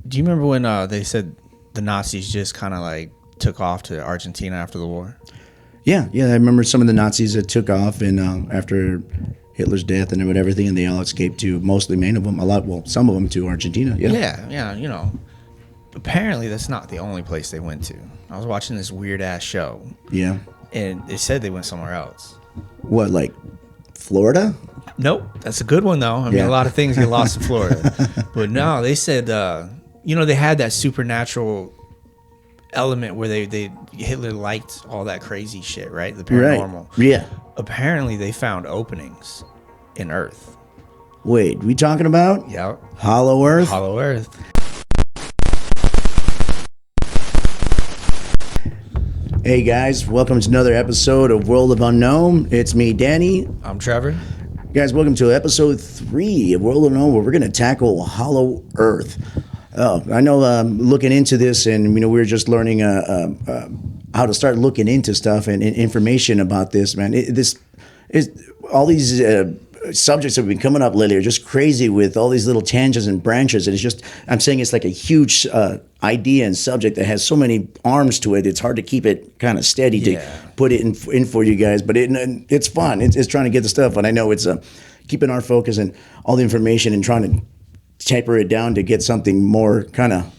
Do you remember when they said the Nazis just kind of like took off to Argentina after the war? Yeah. I remember some of the Nazis that took off, and after Hitler's death and everything, and they all escaped to, mostly many of them, some of them to Argentina. Yeah. You know, apparently that's not the only place they went to. I was watching this weird ass show. Yeah. And they said they went somewhere else. What, like Florida? Nope. That's a good one, though. I mean, a lot of things get lost in Florida. But no, they said, they had that supernatural element where Hitler liked all that crazy shit, right? The paranormal. Right. Yeah. Apparently, they found openings in Earth. Wait, we talking about? Yep. Hollow Earth? Hollow Earth. Hey guys, welcome to another episode of World of Unknown. It's me, Danny. I'm Trevor. Guys, welcome to episode 3 of World of Unknown, where we're going to tackle Hollow Earth. I know looking into this, and we were just learning how to start looking into stuff and information about this, man. All these subjects that have been coming up lately are just crazy with all these little tangents and branches. And I'm saying it's like a huge idea and subject that has so many arms to it. It's hard to keep it kind of steady to put it in for you guys. But it's fun. It's trying to get the stuff. And I know it's keeping our focus and all the information and trying to taper it down to get something more kind of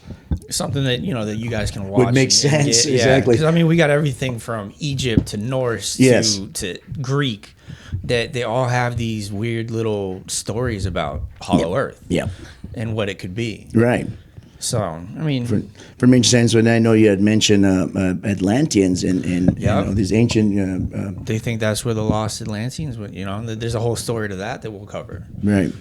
something that that you guys can watch would make sense. Exactly. Because I mean, we got everything from Egypt to Norse to Greek. That they all have these weird little stories about Hollow Earth, and what it could be, right? So, I mean, for me, sense, when I know you had mentioned Atlanteans and these ancient. They think that's where the lost Atlanteans went. There's a whole story to that we'll cover, right?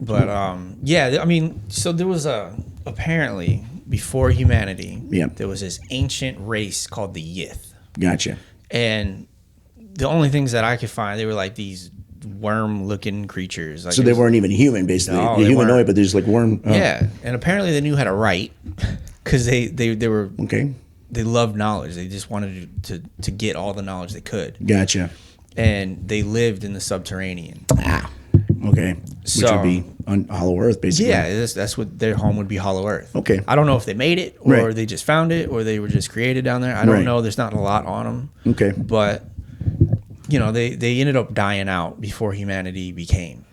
But I mean, so there was apparently before humanity, there was this ancient race called the Yith. Gotcha. And the only things that I could find, they were like these worm-looking creatures. Like so they weren't even human, basically. No, they're humanoid, but they're just like worm. Oh. Yeah, and apparently they knew how to write because they were okay. They loved knowledge. They just wanted to get all the knowledge they could. Gotcha. And they lived in the subterranean. Okay. Which would be on Hollow Earth, basically. Yeah, that's what their home would be, Hollow Earth. Okay. I don't know if they made it or they just found it or they were just created down there. I don't know. There's not a lot on them. Okay. But they ended up dying out before humanity became.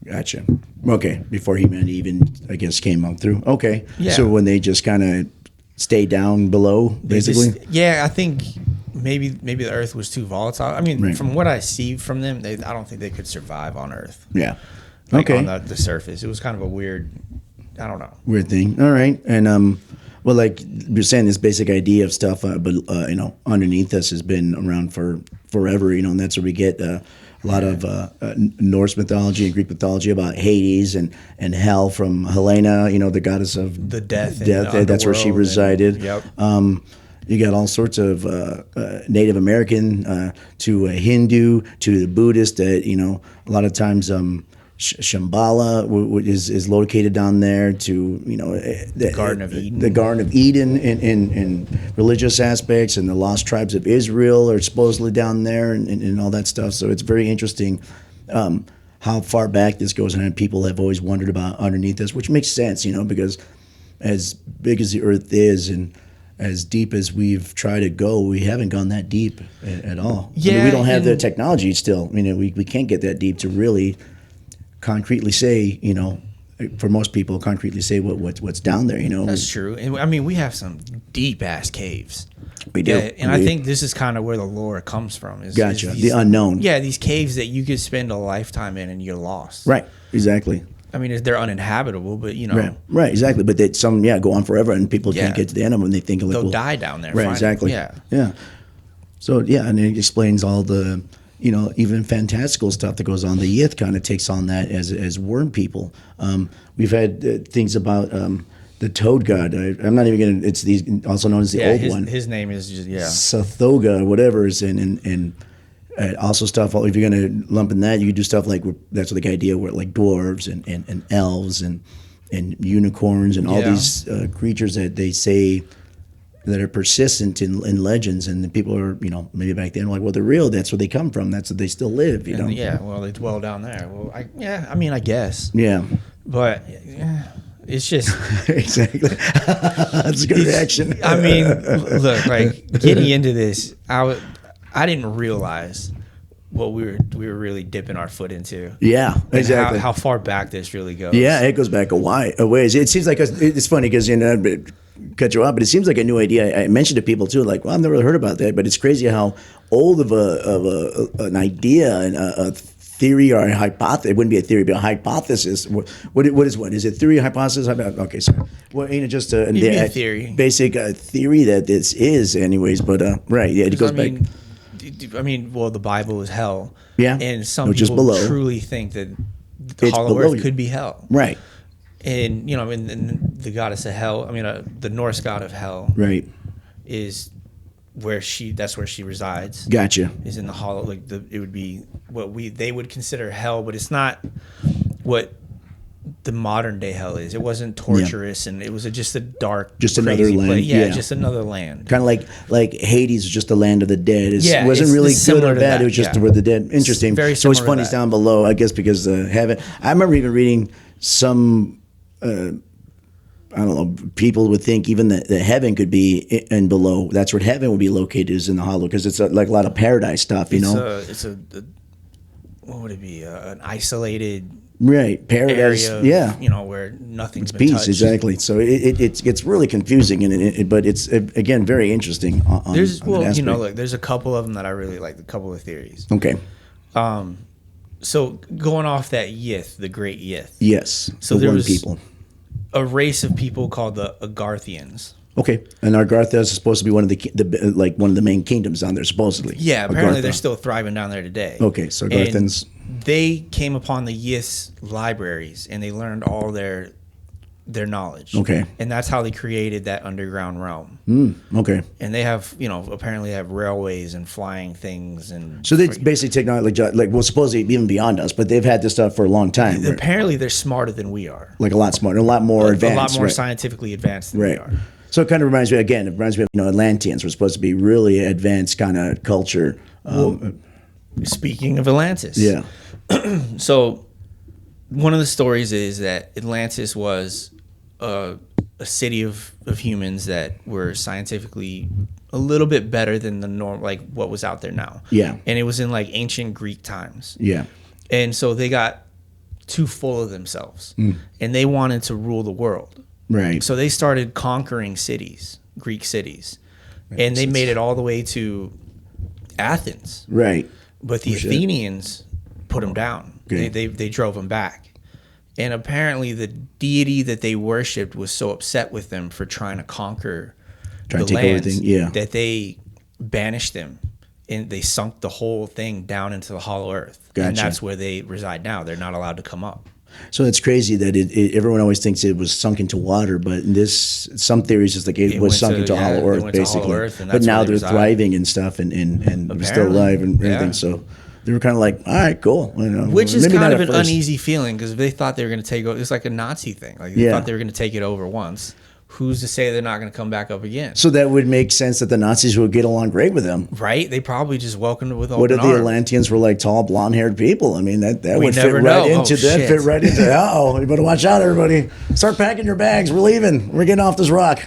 Gotcha. Okay. Before humanity even, I guess, came up through. Okay. Yeah. So when they just kind of stayed down below, basically? I think maybe the Earth was too volatile. I mean, from what I see from them, I don't think they could survive on Earth. Yeah. On the surface. It was kind of a weird, I don't know. Weird thing. All right. And, well, like you're saying, this basic idea of stuff, but underneath us has been around for forever. And that's where we get a lot of Norse mythology and Greek mythology about Hades and hell from Helena. The goddess of the death. That's where she resided. You got all sorts of Native American to Hindu to the Buddhist. That a lot of times. Shambhala is located down there to the Garden of Eden. The Garden of Eden in religious aspects, and the lost tribes of Israel are supposedly down there and all that stuff. So it's very interesting how far back this goes, and people have always wondered about underneath us, which makes sense, because as big as the Earth is and as deep as we've tried to go, we haven't gone that deep at all. We don't have the technology still. We can't get that deep to really concretely say, for most people, concretely say what's down there, That's true. And I mean, we have some deep ass caves. We do. I think this is kind of where the lore comes from. Gotcha. The unknown. Yeah, these caves that you could spend a lifetime in and you're lost. Right. Exactly. I mean, they're uninhabitable, but Right. Exactly. But some go on forever, and people can't get to the end of them, and they think they'll die down there. Right. Finally. Exactly. Yeah. So and it explains all the even fantastical stuff that goes on. The Yith kind of takes on that as worm people. We've had things about the toad god. I'm not even going to. It's also known as the old one. His name is Sathoga or whatever is and also stuff. If you're going to lump in that, you could do stuff like that's what the idea where like dwarves and elves and unicorns and all these creatures that they say that are persistent in legends, and the people are, maybe back then like, well, they're real. That's where they come from. That's where they still live. Yeah, well, they dwell down there. Well, I guess. Yeah. But It's just Exactly. That's a good reaction. I mean, look, like getting into this, I didn't realize what we were really dipping our foot into. Yeah, And exactly. how far back this really goes. Yeah, it goes back a ways. It seems like it's funny because cut you off, but it seems like a new idea. I mentioned to people too, like, well, I've never heard about that, but it's crazy how old of an idea and a theory or a hypothesis. It wouldn't be a theory, but a hypothesis. What is it? Theory, hypothesis? Okay, sorry. Well, ain't it just a theory, basic theory that this is, anyways? But right, yeah, it goes back. I mean, well, the Bible is hell. Yeah, and some which is people below. truly think that It's Hollow below Earth you. could be hell. Right, And and the goddess of hell. I mean, the Norse god of hell right. is that's where she resides. Gotcha. Is in the hollow. It would be what they would consider hell, but it's not what the modern day hell is. It wasn't torturous, and it was just a dark, Just crazy another land, place. Yeah, yeah. just another land. Kind of like Hades is just the land of the dead. Yeah, It wasn't it's really good similar or to bad. that, It was just yeah. where the dead. Interesting. Very So it's similar to funny. It's that. down below, I guess, because heaven. I remember even reading some. I don't know. People would think even that heaven could be and below. That's where heaven would be located, is in the hollow, because it's like a lot of paradise stuff. It's a what would it be? An isolated Right, paradise. area. Yeah. Where nothing's been Peace, touched. exactly. So it's really confusing, but it's again very interesting. On There's that aspect. look, there's a couple of them that I really like. A couple of theories. Okay. So going off that Yith, the Great Yith, Yes. So the there one was- people. a race of people called the Agarthians. Okay, and Argartha is supposed to be one of one of the main kingdoms down there, supposedly. Yeah, apparently Agartha. they're still thriving down there today. Okay, so And Agarthans. they came upon the Yith's libraries and they learned all their knowledge. Okay. And that's how they created that underground realm. Okay, And they have, apparently have railways and flying things and so they basically technology, supposedly even beyond us, but they've had this stuff for a long time. Right? apparently they're smarter than we are. Like a lot smarter, a lot more advanced, a lot more right? scientifically advanced than Right. we are. So it kind of reminds me of Atlanteans were supposed to be really advanced kind of culture. Speaking of Atlantis. Yeah. So one of the stories is that Atlantis was a city of humans that were scientifically a little bit better than the norm, like what was out there now. Yeah. And it was in like ancient Greek times. Yeah. And so they got too full of themselves and they wanted to rule the world. Right. So they started conquering cities, Greek cities, and they made it all the way to Athens. Right. But the Athenians put them down. Okay. They drove them back. And apparently the deity that they worshipped was so upset with them for trying to conquer Trying the to take lands everything, yeah. that they banished them. And they sunk the whole thing down into the hollow earth. And Gotcha. that's where they reside now. They're not allowed to come up. So it's crazy that everyone always thinks it was sunk into water, but some theories is like it was went sunk to- into yeah, hollow it earth, went to hollow basically. earth, and But that's now where they they're reside. thriving and stuff, and still Apparently, alive and everything. yeah. So they were kind of like, all right, cool. Which is Maybe kind not of at an first. uneasy feeling because if they thought they were going to take over, it's like a Nazi thing. Like they Yeah. thought they were going to take it over once. Who's to say they're not going to come back up again? So that would make sense that the Nazis would get along great with them. Right? They probably just welcomed it with open What if the arms. Atlanteans were like tall, blonde-haired people? I mean, that We would fit never right know. Oh, into that. shit. Fit right into. You better watch out, everybody. Start packing your bags. We're leaving. We're getting off this rock.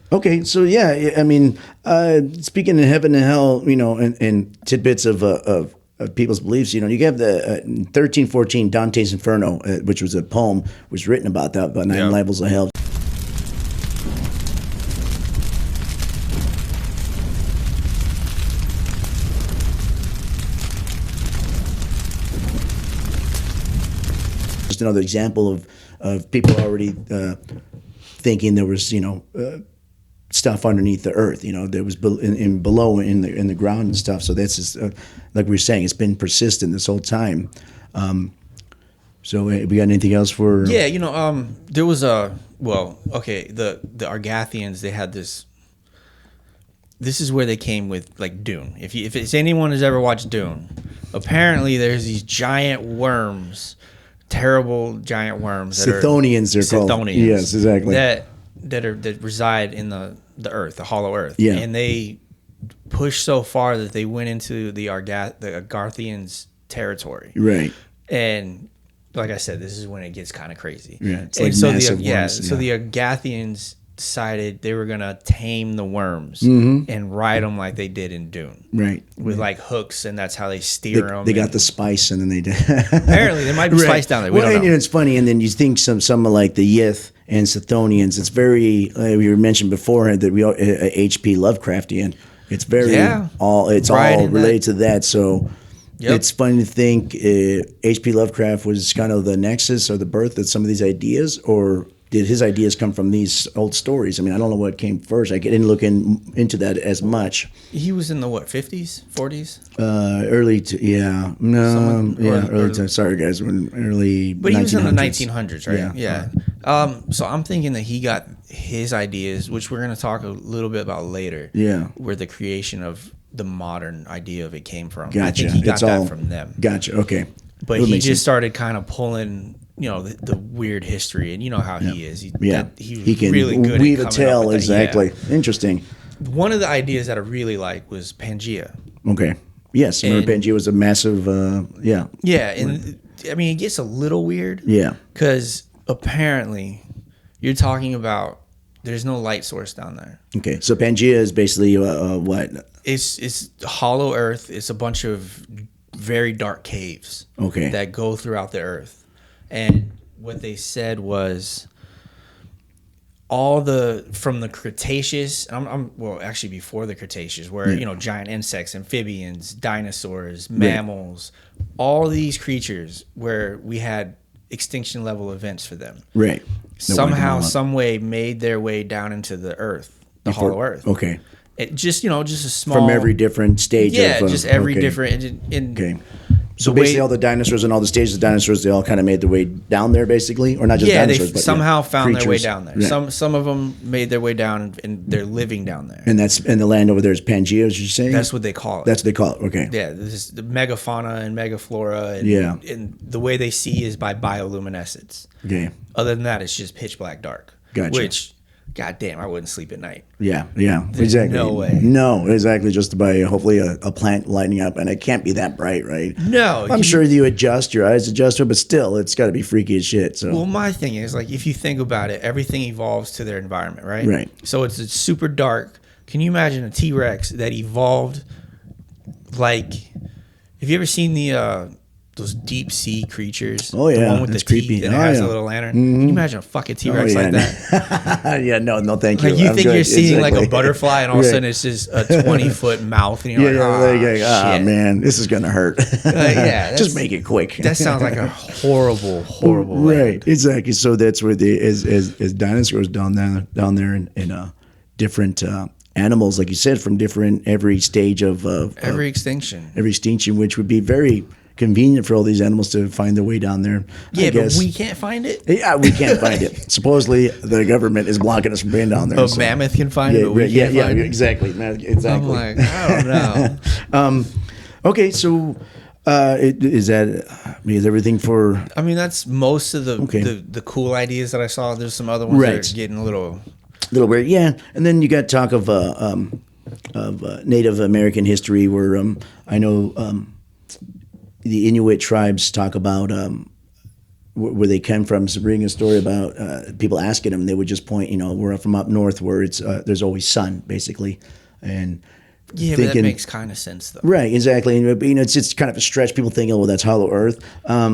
Okay, so yeah, I mean, speaking of heaven and hell, and tidbits of people's beliefs, you have the 1314 Dante's Inferno, which was a poem, was written about that, about 9 Yeah. levels of hell. Just another example of people already thinking there was stuff underneath the earth. There was below in the ground and stuff. So that's just, like we were saying, it's been persistent this whole time. So we got anything else for? Yeah, there was the Argathians, they had this. This is where they came with like Dune. If anyone has ever watched Dune, apparently there's these giant worms, terrible giant worms. Scythonians, they're called. Scythonians. Yes, exactly. That reside in the earth, the hollow earth. Yeah. And they pushed so far that they went into the Agarthians' territory. Right. And like I said, this is when it gets kind of crazy. Yeah, it's and like so massive the worms, so the Agathians decided they were gonna tame the worms and ride them like they did in Dune, Right. with like hooks, and that's how they steer them. They got the spice, and then they did. Apparently, there might be spice down there. We don't and know. it's funny, and then you think some of like the Yith and Sithonians. It's very we were mentioned beforehand that we are H.P. Lovecraftian. It's very Yeah. it's Right all in related to that. So. Yep. It's funny to think H.P. Lovecraft was kind of the nexus or the birth of some of these ideas, or did his ideas come from these old stories? I mean, I don't know what came first. I didn't look into that as much. He was in the 50s, 40s? Early to early to sorry guys, when early. But he was in the 1900s. 1900s, right? Yeah. So I'm thinking that he got his ideas, which we're going to talk a little bit about later. Yeah. Where the creation of the modern idea of it came from. Gotcha. I think he got It's that all- from them. Gotcha. Okay. But That he makes just sense. started kind of pulling, the weird history, and you know how he is. He was can really good weave at a coming up tale. with that. Exactly. Interesting. Yeah. One of the ideas that I really liked was Pangea. Okay. Yes, I remember And- Pangea was a massive. Yeah. Yeah, and I mean, it gets a little weird. Yeah. Because apparently, you're talking about there's no light source down there. Okay. So Pangea is basically what? It's hollow earth. It's a bunch of very dark caves. Okay. That go throughout the earth, and what they said was all from the Cretaceous. Well, actually before the Cretaceous, where giant insects, amphibians, dinosaurs, mammals, all these creatures where we had extinction level events for them. Right. Somehow, some way, made their way down into the earth, the hollow earth. Okay. It just just a small From every different stage. yeah, of, just every okay. different. Okay. So the way- basically, all the dinosaurs and all the stages of dinosaurs, they all kind of made their way down there, basically, or not just Yeah, dinosaurs, they but somehow found their way creatures. down there. Yeah. Some of them made their way down, and they're living down there. And the land over there is Pangea, as you're saying. That's what they call it. That's what they call it. Okay. Yeah, this is the megafauna and megaflora, and, Yeah. and the way they see is by bioluminescence. Okay. Other than that, it's just pitch black dark. Gotcha. Which, goddamn, I wouldn't sleep at night. Yeah. Exactly. no way. No, exactly. Just by hopefully a plant lighting up, and it can't be that bright, right? No, I'm sure you adjust your eyes adjust to it, but still, it's got to be freaky as shit. So. Well, my thing is, like, if you think about it, everything evolves to their environment, right? Right. So it's super dark. Can you imagine a T-Rex that evolved like? Have you ever seen those deep sea creatures? Oh, yeah, the one with that's the teeth creepy. and it Oh, has yeah. a little lantern. Can you imagine a fucking T-Rex yeah. like that? Yeah, no, thank you. Like you I'm think good. you're seeing like a Exactly. butterfly, and all of a Right. sudden it's just a 20-foot mouth, and you're Ah, man, this is gonna hurt. yeah, just make it quick. That sounds like a horrible land. Right, exactly. So that's where as dinosaurs down there in different animals, like you said, from every stage of Every extinction. every extinction, which would be very convenient for all these animals to find their way down there. Yeah, I guess. but we can't find it. Yeah, we can't find it. Supposedly, the government is blocking us from being down there. A so- mammoth can find it, but we can't find it. exactly, man, exactly. I'm like, I don't know. Okay, so is everything for? I mean, that's most of Okay. the cool ideas that I saw. There's some other ones Right. that are getting a little. Little weird, yeah. And then you got talk of Native American history, where I know the Inuit tribes talk about where they come from. So bringing a story about people asking them, they would just point, we're from up north where it's there's always sun, basically, and Yeah, but that makes kind of sense though. right, exactly. And it's kind of a stretch. People think, oh, well, that's Hollow Earth. I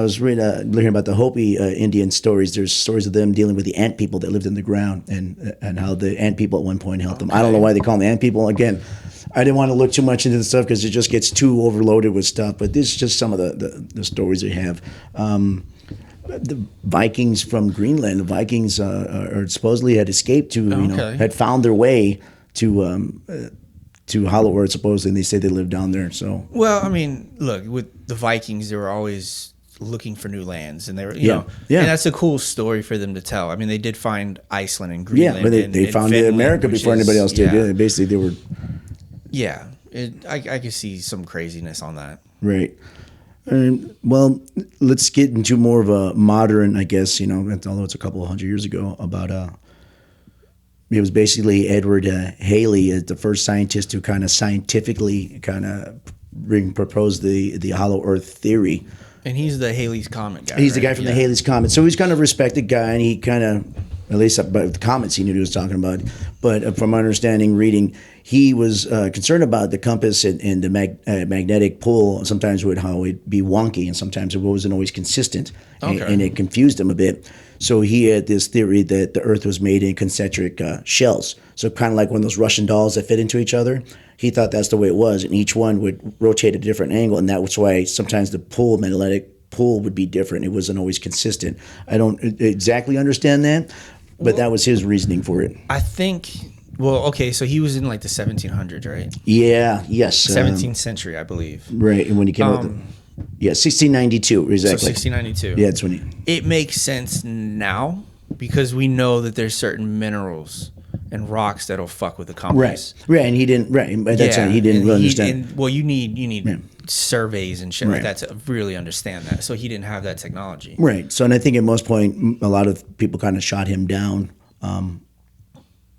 was learning about the Hopi Indian stories. There's stories of them dealing with the ant people that lived in the ground, and how the ant people at one point helped them. I don't know why they call them the ant people. Again, I didn't want to look too much into the stuff because it just gets too overloaded with stuff. But this is just some of the stories they have. The Vikings from Greenland. The Vikings are supposedly had escaped to had found their way to Hollow Earth, supposedly, and they say they live down there. So Well, I mean, look, with the Vikings, they were always looking for new lands, and they were, Yeah. and that's a cool story for them to tell. I mean, they did find Iceland and yeah, Greenland. but they and found Finland, America which before is- anybody else did. Yeah, basically they were Yeah, I could see some craziness on that. right. Well, let's get into more of a modern, I guess, although it's a couple of hundred years ago, about it was basically Edward Halley, the first scientist to kind of scientifically propose the Hollow Earth theory. And he's the Halley's Comet guy. He's the right? guy from the Halley's Comet. So he's kind of a respected guy, and he kind of, at least by the comments, he knew what he was talking about. But from my understanding, reading, he was concerned about the compass and the magnetic pull. Sometimes would how it'd be wonky, and sometimes it wasn't always consistent, and it confused him a bit. So he had this theory that the Earth was made in concentric shells. So kind of like one of those Russian dolls that fit into each other. He thought that's the way it was, and each one would rotate at a different angle, and that was why sometimes the magnetic pull would be different. It wasn't always consistent. I don't exactly understand that, but that was his reasoning for it. I think. Well, okay, so he was in like the 1700s, right? Yeah. Yes. 17th century, I believe. Right, and when he came out. 1692 exactly. So 1692. Yeah, that's when he. It makes sense now because we know that there's certain minerals and rocks that'll fuck with the compass. Right, and he didn't. Right, but that's he didn't really understand. Well, you need surveys and shit like that to really understand that. So he didn't have that technology. Right. So, and I think at most point, a lot of people kind of shot him down.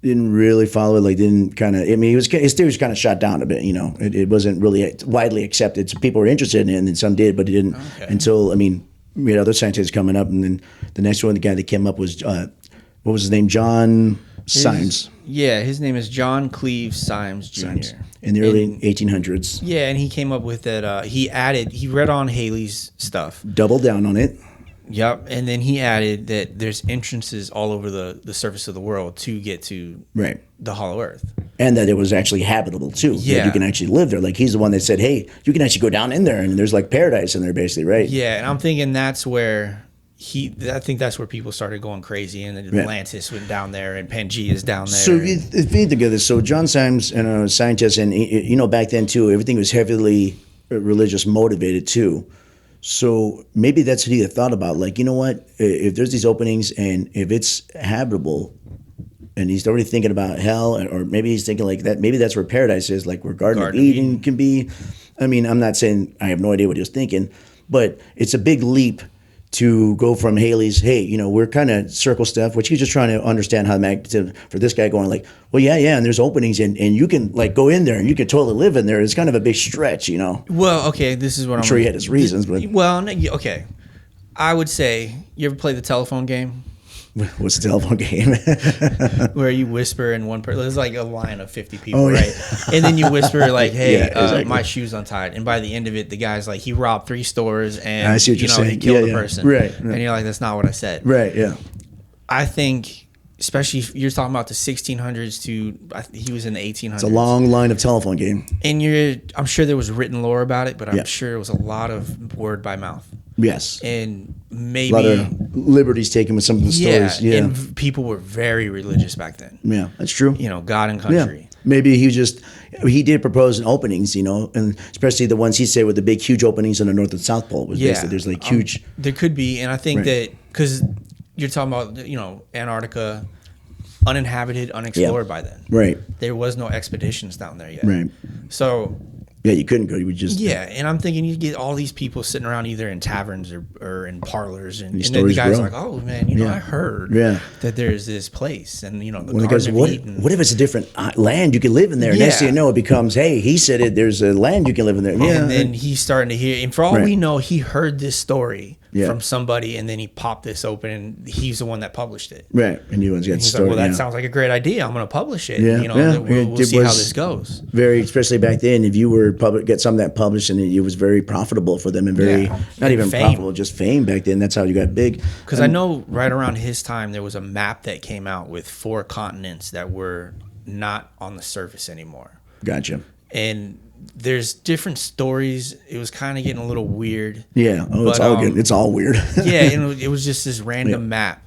Didn't really follow it. Like didn't kind of. I mean, his theory was kind of shot down a bit. You know, it wasn't really widely accepted. So people were interested in it, and some did, but it didn't until. I mean, we had other scientists coming up, and then the next one, the guy that came up was what was his name? John Symes. Yeah, his name is John Cleve Symes Jr. In the early 1800s. Yeah, and he came up with that. He read on Halley's stuff. Doubled down on it. Yep, and then he added that there's entrances all over the surface of the world to get to the Hollow Earth. And that it was actually habitable too. Yeah. That you can actually live there. Like he's the one that said, hey, you can actually go down in there and there's like paradise in there basically, right? Yeah, and I'm thinking that's where I think that's where people started going crazy, and Atlantis went down there, and Pangaea's down there. So if you think of this, so John Symes, a scientist, and you know back then too, everything was heavily religious motivated too. So maybe that's what he had thought about. Like, you know what? If there's these openings and if it's habitable, and he's already thinking about hell, or maybe he's thinking like that. Maybe that's where paradise is, like where Garden of Eden can be. I mean, I'm not saying I have no idea what he was thinking, but it's a big leap to go from Halley's, hey, you know, we're kind of circle stuff, which he's just trying to understand how for this guy going like, well, yeah, and there's openings and you can like go in there and you can totally live in there. It's kind of a big stretch, you know. Well, okay, this is what I'm sure he had his reasons, but okay, I would say you ever play the telephone game? What's the telephone game? Where you whisper in one person. There's like a line of 50 people, right? And then you whisper like, "Hey, exactly. My shoe's untied." And by the end of it, the guy's like, he robbed 3 stores and I see what you're saying. He killed a person. Right. And you're like, "That's not what I said." Right. Yeah. I think, especially if you're talking about the 1600s he was in the 1800s. It's a long line of telephone game. And I'm sure there was written lore about it, but I'm sure it was a lot of word by mouth. Yes. And maybe a lot of liberties taken with some of the stories. Yeah. And people were very religious back then. Yeah, that's true. You know, God and country. Yeah. Maybe he did propose in openings, you know, and especially the ones he said with the big, huge openings on the North and South Pole. Was basically there's like huge. There could be, and I think that because you're talking about, you know, Antarctica, uninhabited, unexplored by then. Right. There was no expeditions down there yet. Right. So. Yeah, you couldn't go. You would just. Yeah, and I'm thinking you get all these people sitting around either in taverns or in parlors, and then the guy's like, "Oh man, you know, I heard that there's this place, and you know, the Garden of Eden. What if it's a different land you can live in there? Next thing you know, it becomes, hey, he said it. There's a land you can live in there. Yeah, and then he's starting to hear, and for all we know, he heard this story from somebody, and then he popped this open, and he's the one that published it. Right, and he was got started. Like, well, that sounds like a great idea. I'm going to publish it. Yeah, you know, we'll see how this goes. Very, especially back then, if you were get some of that published, and it was very profitable for them, and very not even profitable, just fame back then. That's how you got big. Because I know right around his time, there was a map that came out with 4 continents that were not on the surface anymore. Gotcha. And there's different stories. It was kind of getting a little weird. Yeah. Oh, it's all good. It's all weird. Yeah, and it was just this random map.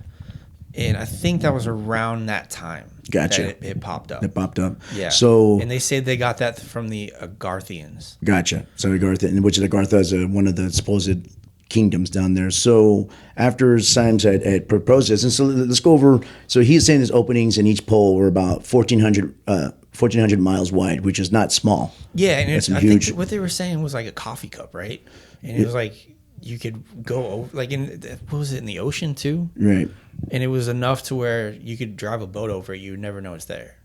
And I think that was around that time. Gotcha. That it popped up. It popped up. Yeah. So. And they said they got that from the Agarthians. Gotcha. So Agartha, which Agartha is one of the supposed kingdoms down there. So after Symes had proposed this, and so let's go over. So he's saying his openings in each pole were about 1,400 miles wide, which is not small. Yeah, and that's I huge. think what they were saying was like a coffee cup, right? And it was like you could go over, like what was it, in the ocean too? Right. And it was enough to where you could drive a boat over it. You would never know it's there.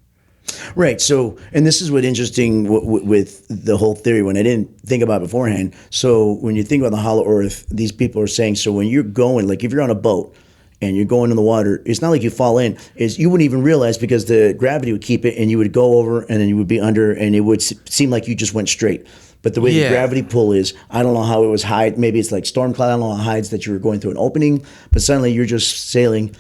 Right. So, and this is what interesting with the whole theory when I didn't think about it beforehand. So, when you think about the hollow Earth, these people are saying, so when you're going, like if you're on a boat and you're going in the water, it's not like you fall in. Is you wouldn't even realize because the gravity would keep it, and you would go over, and then you would be under, and it would seem like you just went straight. But the way the gravity pull is, I don't know how it was hide. Maybe it's like storm cloud. I don't know how it hides that you were going through an opening, but suddenly you're just sailing.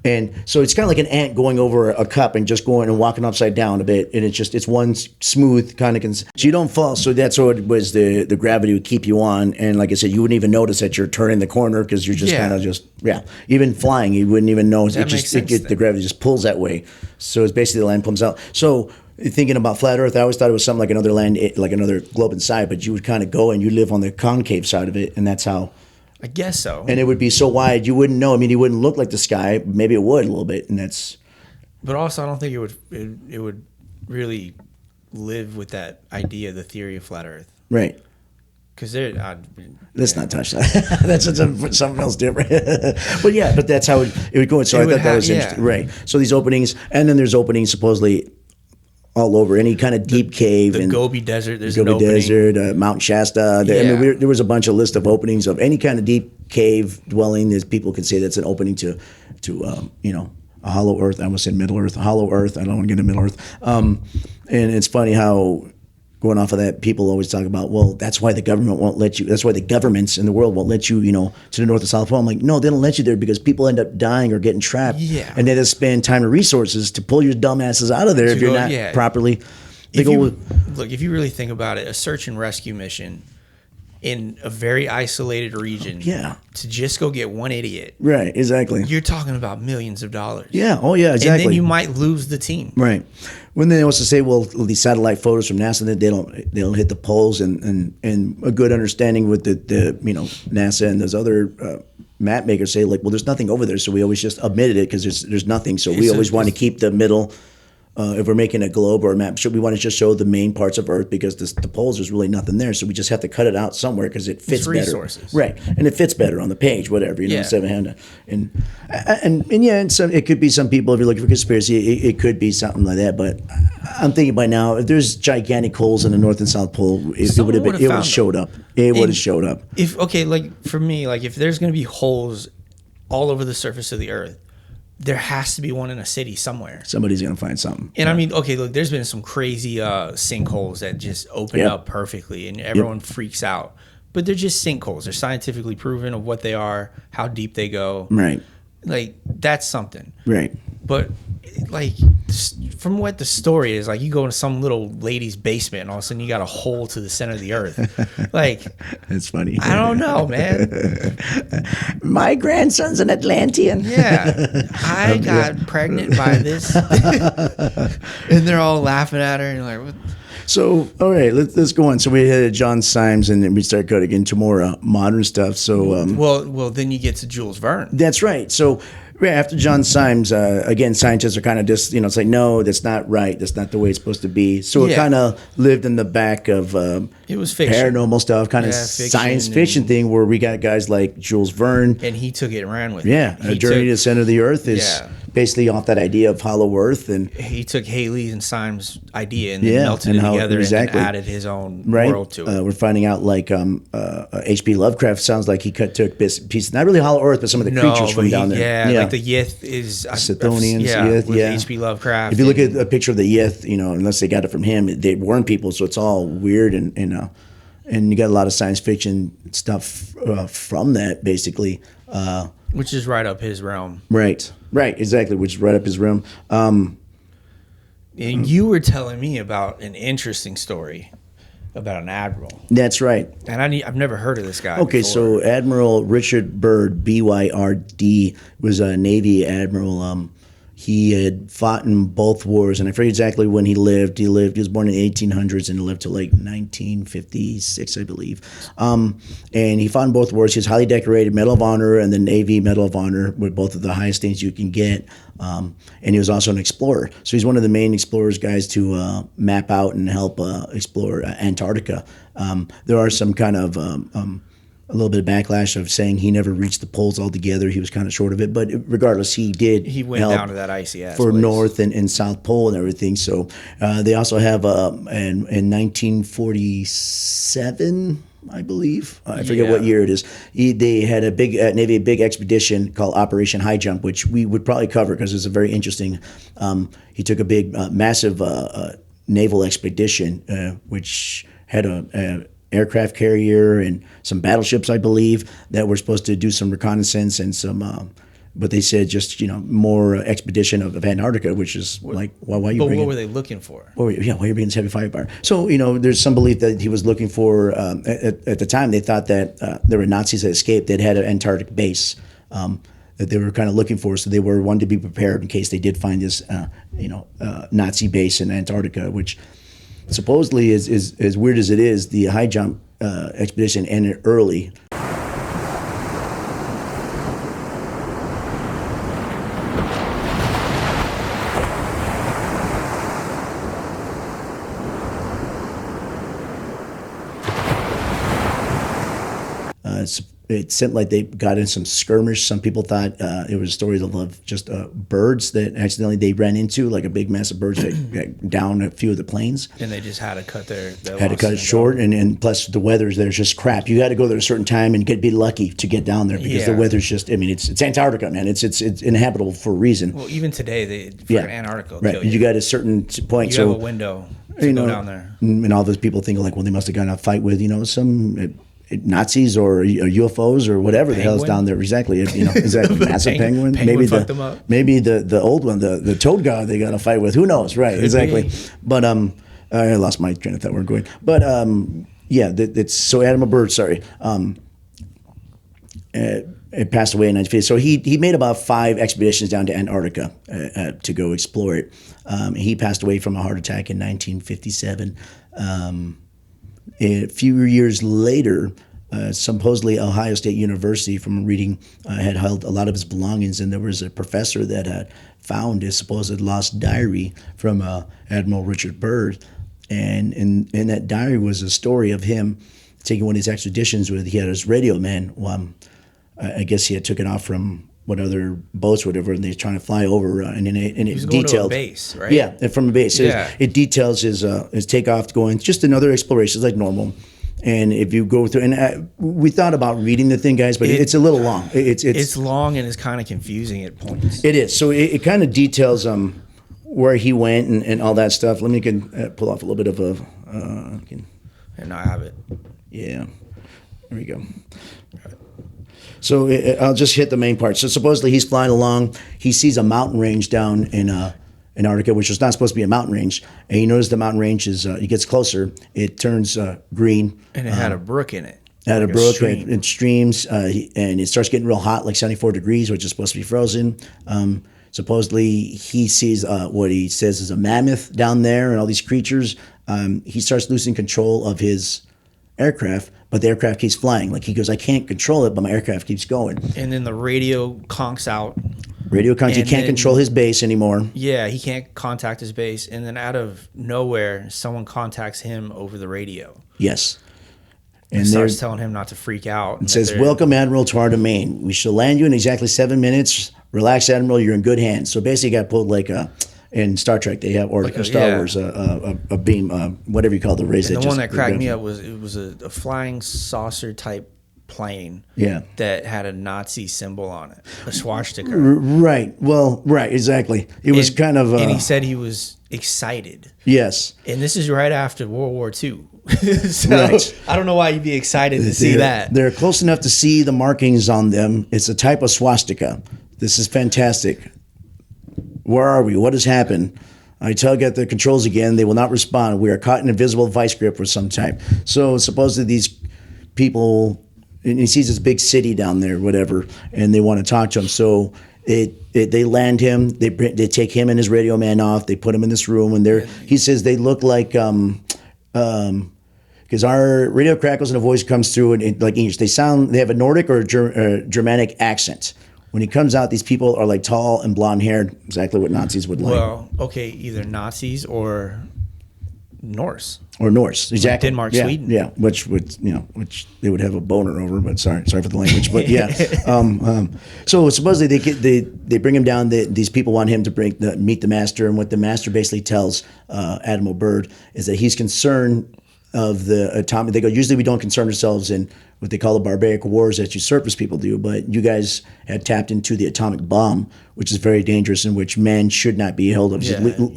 And so it's kind of like an ant going over a cup and just going and walking upside down a bit. And it's one smooth kind of, so you don't fall. So that's what it was, the gravity would keep you on. And like I said, you wouldn't even notice that you're turning the corner because you're just kind of even flying, you wouldn't even know. The gravity just pulls that way. So it's basically the land comes out. So thinking about flat Earth, I always thought it was something like another land, like another globe inside, but you would kind of go and you live on the concave side of it. And that's how. I guess so. And it would be so wide, you wouldn't know. I mean, it wouldn't look like the sky. Maybe it would a little bit, and that's. But also, I don't think it would really live with that idea, the theory of flat Earth. Right. Because let's not touch that. That's something else different. but that's how it would go. So I thought that was interesting. Right. So these openings, and then there's openings supposedly all over any kind of deep cave. The and Gobi Desert, there's Gobi an opening. Desert, Mount Shasta. I mean, there was a bunch of list of openings of any kind of deep cave dwelling. That people could say that's an opening to a hollow Earth. I almost said Middle Earth, hollow Earth. I don't want to get into Middle Earth. And it's funny how, going off of that, people always talk about, well, that's why the government won't let you. That's why the governments in the world won't let you, to the North and South Pole. I'm like, no, they don't let you there because people end up dying or getting trapped. Yeah. And they just spend time and resources to pull your dumbasses out of there if you're not properly. If you really think about it, a search and rescue mission in a very isolated region, to just go get one idiot, right? Exactly. You're talking about millions of dollars. Yeah. Oh, yeah. Exactly. And then you might lose the team. Right. When they also say, well, these satellite photos from NASA, that they don't hit the poles, and a good understanding with the NASA and those other map makers say, like, well, there's nothing over there, so we always just omitted it because there's nothing. So we always want to keep the middle. If we're making a globe or a map, we want to just show the main parts of Earth because the poles, there's really nothing there. So we just have to cut it out somewhere because it fits better. Resources. Right. And it fits better on the page, whatever, instead of hand. And so it could be some people, if you're looking for conspiracy, it could be something like that. But I'm thinking by now, if there's gigantic holes in the North and South Pole, it would have showed up. It would have showed up. For me, if there's going to be holes all over the surface of the Earth, there has to be one in a city somewhere. Somebody's going to find something. And I mean, there's been some crazy sinkholes that just open up perfectly and everyone freaks out. But they're just sinkholes. They're scientifically proven of what they are, how deep they go. Right. That's something. Right. But from what the story is, you go into some little lady's basement and all of a sudden you got a hole to the center of the Earth. It's funny. I don't know, man. My grandson's an Atlantean. Yeah. I got pregnant by this. And they're all laughing at her and you're like, what? So, all right, let's go on. So we had John Symes, and then we start cutting into more modern stuff. So, well, then you get to Jules Verne. That's right. So, after John Symes, again, scientists are kind of just, it's like, no, that's not right. That's not the way it's supposed to be. So it kind of lived in the back of it was fiction. Paranormal stuff, kind of science fiction thing where we got guys like Jules Verne. And he took it and ran with it. Yeah, A Journey to the Center of the Earth is basically off that idea of hollow Earth. And he took Haley and Symes' idea and then melted it together and added his own world to it. We're finding out H.P. Lovecraft sounds like he took pieces, not really hollow Earth, but some of the creatures from down there. Yeah, like the Yith is Scythonians. With H.P. Lovecraft. If you look at a picture of the Yith, unless they got it from him, they weren't people, so it's all weird and you got a lot of science fiction stuff from that, basically. Which is right up his realm. Right, exactly, which is right up his realm. And you were telling me about an interesting story about an admiral. That's right. And I've never heard of this guy Okay, before. So Admiral Richard Byrd, Byrd, was a Navy admiral. He had fought in both wars, and I forget exactly when he lived. He was born in the 1800s and he lived till 1956, I believe. And he fought in both wars. He was highly decorated, Medal of Honor and the Navy Medal of Honor were both of the highest things you can get. And he was also an explorer. So he's one of the main explorers guys to map out and help explore Antarctica. There are some kind of a little bit of backlash of saying he never reached the poles altogether. He was kind of short of it, but regardless, he did. He went help down to that icy ass for place. North and South Pole and everything. So they also have in 1947. I believe I forget what year it is. They had a big Navy big expedition called Operation High Jump, which we would probably cover because it's a very interesting. He took a big, massive naval expedition, which had a aircraft carrier and some battleships, I believe, that were supposed to do some reconnaissance and some. But they said just more expedition of Antarctica, which is like why you. But what were they looking for? Oh yeah, why are you bringing this heavy firepower? So there's some belief that he was looking for. At the time, they thought that there were Nazis that escaped that had an Antarctic base that they were kind of looking for. So they were wanting to be prepared in case they did find this Nazi base in Antarctica, which supposedly is as weird as it is. The high jump expedition ended early. It seemed like they got in some skirmish. Some people thought it was stories of just birds that accidentally they ran into, like a big mass of birds that got down a few of the planes. And they just had to cut it short, and plus the weather's there's just crap. You got to go there at a certain time and be lucky to get down there because the weather's just. I mean, it's Antarctica, man. It's inhabitable for a reason. Well, even today, Antarctica will right. kill you. You got a certain point. You have a window to go down there, and all those people think like, well, they must have gotten a fight with some. Nazis or UFOs or whatever the hell's down there exactly. Exactly. Massive penguin. Maybe fucked them up. Maybe the old one, the toad god they got to fight with. Who knows? Right. Exactly. But I lost my train of thought where I'm going. But it's so Adam Bird. Sorry. It passed away in 1950. So he made about 5 expeditions down to Antarctica to go explore it. He passed away from a heart attack in 1957. A few years later, supposedly Ohio State University, from reading, had held a lot of his belongings, and there was a professor that had found his supposed lost diary from Admiral Richard Byrd, and in that diary was a story of him taking one of his expeditions with. He had his radio man. I guess he had taken off from what other boats, whatever, and they're trying to fly over, and it detailed to a base, right? Yeah, from a base. It details his takeoff, going just another exploration, like normal. And if you go through, and we thought about reading the thing, guys, but it's a little long. It's long and it's kind of confusing at points. It is. So it kind of details where he went and all that stuff. Let me pull off a little bit of a. And I have it. Yeah, there we go. So I'll just hit the main part. So supposedly he's flying along. He sees a mountain range down in Antarctica, which is not supposed to be a mountain range. And he notices the mountain range he gets closer. It turns green. And it had a brook in it. Had a brook. It streams. And it starts getting real hot, like 74 degrees, which is supposed to be frozen. Supposedly he sees what he says is a mammoth down there and all these creatures. He starts losing control of his aircraft, but the aircraft keeps flying. Like he goes, I can't control it, but my aircraft keeps going. And then the radio conks out. He can't control his base anymore. Yeah, he can't contact his base. And then out of nowhere, someone contacts him over the radio. Yes. And starts telling him not to freak out. It says, welcome, Admiral, to our domain. We shall land you in exactly 7 minutes. Relax, Admiral, you're in good hands. So basically got pulled like in Star Trek, they have, or Star Wars, a beam, whatever you call the rays. And the one that cracked me up was a flying saucer type plane. Yeah. That had a Nazi symbol on it, a swastika. Right. Well, right. Exactly. It was kind of. And he said he was excited. Yes. And this is right after World War II. So I don't know why you'd be excited to see that. They're close enough to see the markings on them. It's a type of swastika. This is fantastic. Where are we? What has happened? I tug at the controls again. They will not respond. We are caught in a visible vice grip of some type. So supposedly these people, and he sees this big city down there, whatever, and they want to talk to him. So they land him. They take him and his radio man off. They put him in this room, and he says they look like because our radio crackles and a voice comes through and like English. They have a Nordic or Germanic accent. When he comes out, these people are like tall and blonde haired, exactly what Nazis would like. Well, okay, either Nazis or Norse. Or Norse, exactly. Denmark, yeah, Sweden. Yeah, which would which they would have a boner over. But sorry for the language. But yeah, so supposedly they bring him down. These people want him to meet the master, and what the master basically tells Admiral Byrd is that he's concerned of the atomic. They go, usually we don't concern ourselves in what they call the barbaric wars that you surface people do, but you guys had tapped into the atomic bomb, which is very dangerous, in which man should not be held of,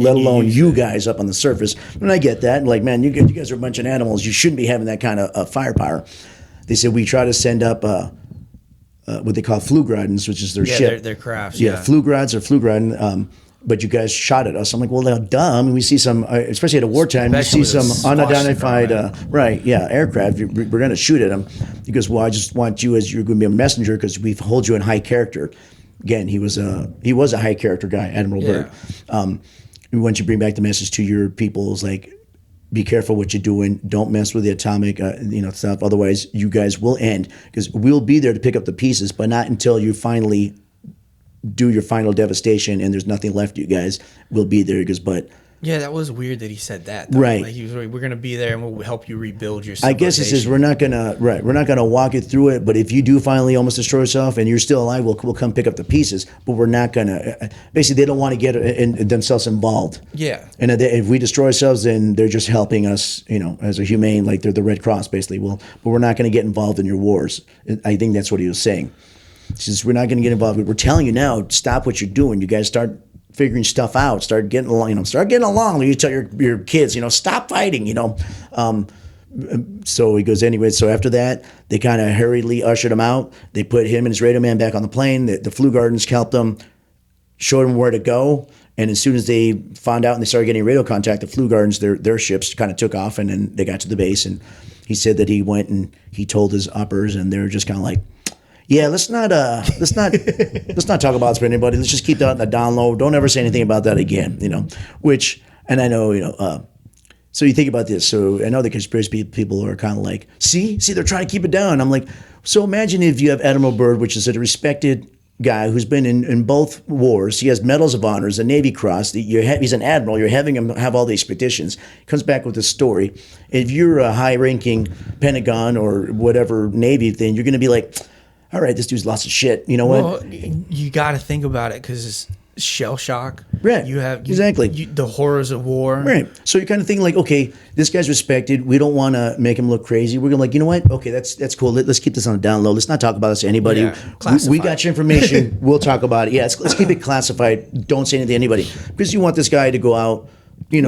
let alone you guys up on the surface. And I get that. Like, man, you guys are a bunch of animals. You shouldn't be having that kind of firepower. They said, we try to send up what they call Flugradens, which is their ship. Their crafts. Yeah, Flugrads or Flugradens. But you guys shot at us. I'm like, well, duh. I mean, we see some, especially at a wartime, Especially you see some unidentified, aircraft. We're going to shoot at them. He goes, well, I just want you as you're going to be a messenger because we hold you in high character. Again, he was a high character guy, Admiral Byrd. Once you bring back the message to your people, is like, be careful what you're doing. Don't mess with the atomic, stuff. Otherwise, you guys will end because we'll be there to pick up the pieces, but not until you finally do your final devastation and there's nothing left of you guys. We'll be there. He goes, but yeah, that was weird that he said that, though. Right. Like, he was like, we're gonna be there and we'll help you rebuild your civilization. I guess he says we're not gonna walk it through it, but if you do finally almost destroy yourself and you're still alive, we'll come pick up the pieces, but we're not gonna basically they don't want to get themselves involved. Yeah. And if we destroy ourselves, then they're just helping us, as a humane, like they're the Red Cross basically. Well, but we're not gonna get involved in your wars. I think that's what he was saying. He says, we're not going to get involved. We're telling you now, stop what you're doing. You guys start figuring stuff out. Start getting along. Start getting along. You tell your kids, stop fighting. So he goes, anyway. So after that, they kind of hurriedly ushered him out. They put him and his radio man back on the plane. The Flugardens helped them, showed him where to go. And as soon as they found out and they started getting radio contact, the Flugardens, their ships kind of took off, and then they got to the base. And he said that he went and he told his uppers, and they were just kind of like, yeah, let's not talk about this with anybody. Let's just keep that on the down low. Don't ever say anything about that again. Which, and I know, so you think about this. So I know the conspiracy people are kind of like, see, they're trying to keep it down. I'm like, so imagine if you have Admiral Byrd, which is a respected guy who's been in both wars. He has medals of honors, a Navy Cross. He's an admiral. You're having him have all the expeditions. He comes back with this story. If you're a high-ranking Pentagon or whatever Navy thing, you're going to be like, all right, this dude's lots of shit. You know what? Well, you got to think about it because it's shell shock. Right. Exactly. The horrors of war. Right. So you're kind of thinking like, okay, this guy's respected. We don't want to make him look crazy. We're going to you know what? Okay, that's cool. Let's keep this on the down low. Let's not talk about this to anybody. Yeah, we got your information. We'll talk about it. Yeah, let's keep it classified. Don't say anything to anybody. Because you want this guy to go out,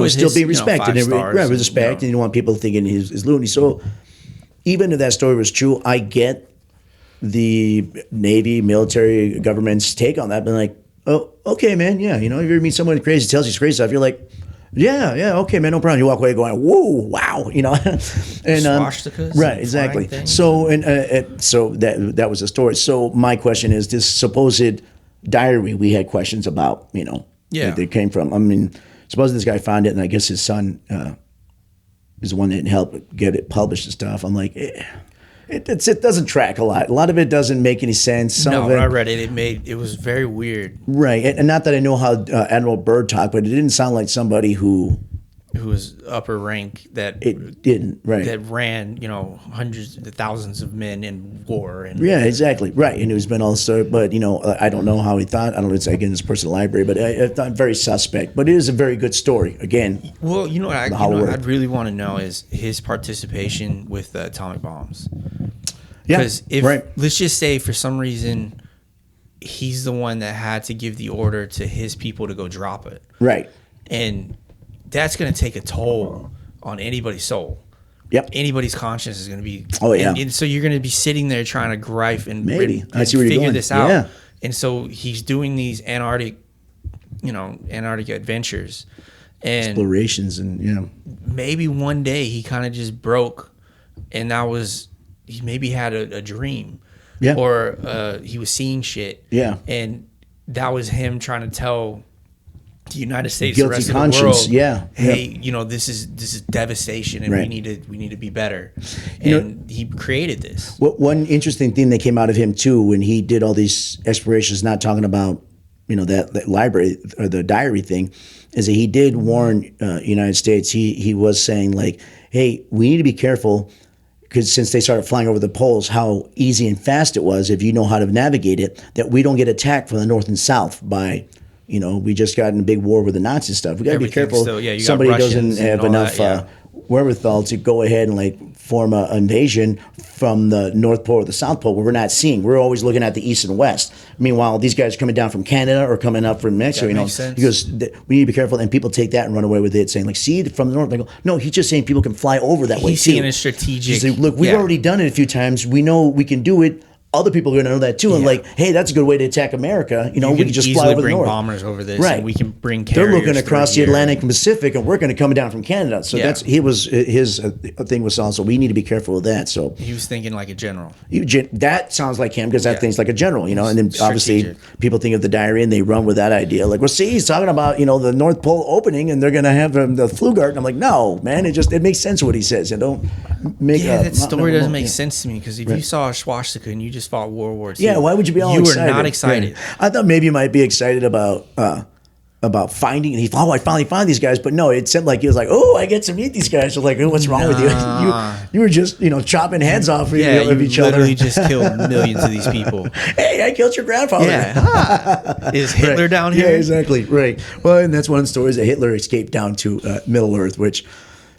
still be respected. With respect. And you don't want people thinking he's loony. So even if that story was true, I get the Navy, military, government's take on that, been like, oh, okay, man, yeah, if you ever meet someone crazy, tells you crazy stuff, you're like, yeah, okay, man, no problem. You walk away going, whoa, wow, and swastikas, right, exactly. So so that was the story. So my question is, this supposed diary we had questions about, where they came from. I mean, suppose this guy found it, and I guess his son is the one that helped get it published and stuff. I'm like, It doesn't track a lot. A lot of it doesn't make any sense. When I read it, it was very weird. Right, and not that I know how Admiral Byrd talked, but it didn't sound like somebody who was upper rank that ran hundreds of thousands of men in war. And yeah, exactly, right. And who's been all sorts. But I don't know how he thought. I don't know. It's again his personal library, but I thought very suspect. But it is a very good story. Again, well, what I'd really want to know is his participation with the atomic bombs. Yeah, because let's just say for some reason he's the one that had to give the order to his people to go drop it. Right. And that's going to take a toll on anybody's soul. Yep. Anybody's conscience is going to be. Oh yeah. And so you're going to be sitting there trying to gripe and I see where you're figure going. this out. Yeah. And so he's doing these Antarctic adventures and explorations, and maybe one day he kind of just broke, and he maybe had a dream. Yeah. Or he was seeing shit. Yeah. And that was him trying to tell the United States, guilty the rest conscience. of the world, hey, yeah. This is devastation, and right. we need to be better. And he created this. One interesting thing that came out of him too, when he did all these explorations, not talking about that library or the diary thing, is that he did warn United States. He was saying like, hey, we need to be careful because since they started flying over the poles, how easy and fast it was if you know how to navigate it, that we don't get attacked from the north and south by. We just got in a big war with the Nazi stuff. We got to be careful. Somebody doesn't have enough wherewithal to go ahead and like form an invasion from the North Pole or the South Pole where we're not seeing. We're always looking at the East and West. Meanwhile, these guys are coming down from Canada or coming up from Mexico. He goes, we need to be careful. And people take that and run away with it, saying like, see, from the north. I go, no, he's just saying people can fly over that way. He's seeing a strategic. Like, look, we've already done it a few times. We know we can do it. Other people are going to know that too, and like, hey, that's a good way to attack America. We can just fly over the north. Bring bombers over this, right? And we can bring carriers. They're looking across the Atlantic and Pacific, and we're going to come down from Canada. So his thing was also we need to be careful with that. So he was thinking like a general. That sounds like him because that thing's like a general, And then obviously people think of the diary and they run with that idea. Like, well, see, he's talking about the North Pole opening, and they're going to have the Flugart. And I'm like, no, man, it makes sense what he says, and don't make that story doesn't make sense to me because if you saw a swastika and you just fought World War II. Yeah, why would you be all excited? You were not excited. Yeah. I thought maybe you might be excited about finding. And I finally found these guys, but no, it seemed like he was like, oh, I get to meet these guys. So like, oh, what's wrong with you? You were just chopping heads off of each other. You literally just killed millions of these people. Hey, I killed your grandfather. Yeah. Is Hitler down here? Yeah, exactly. Right. Well, and that's one of the stories that Hitler escaped down to Middle Earth, which.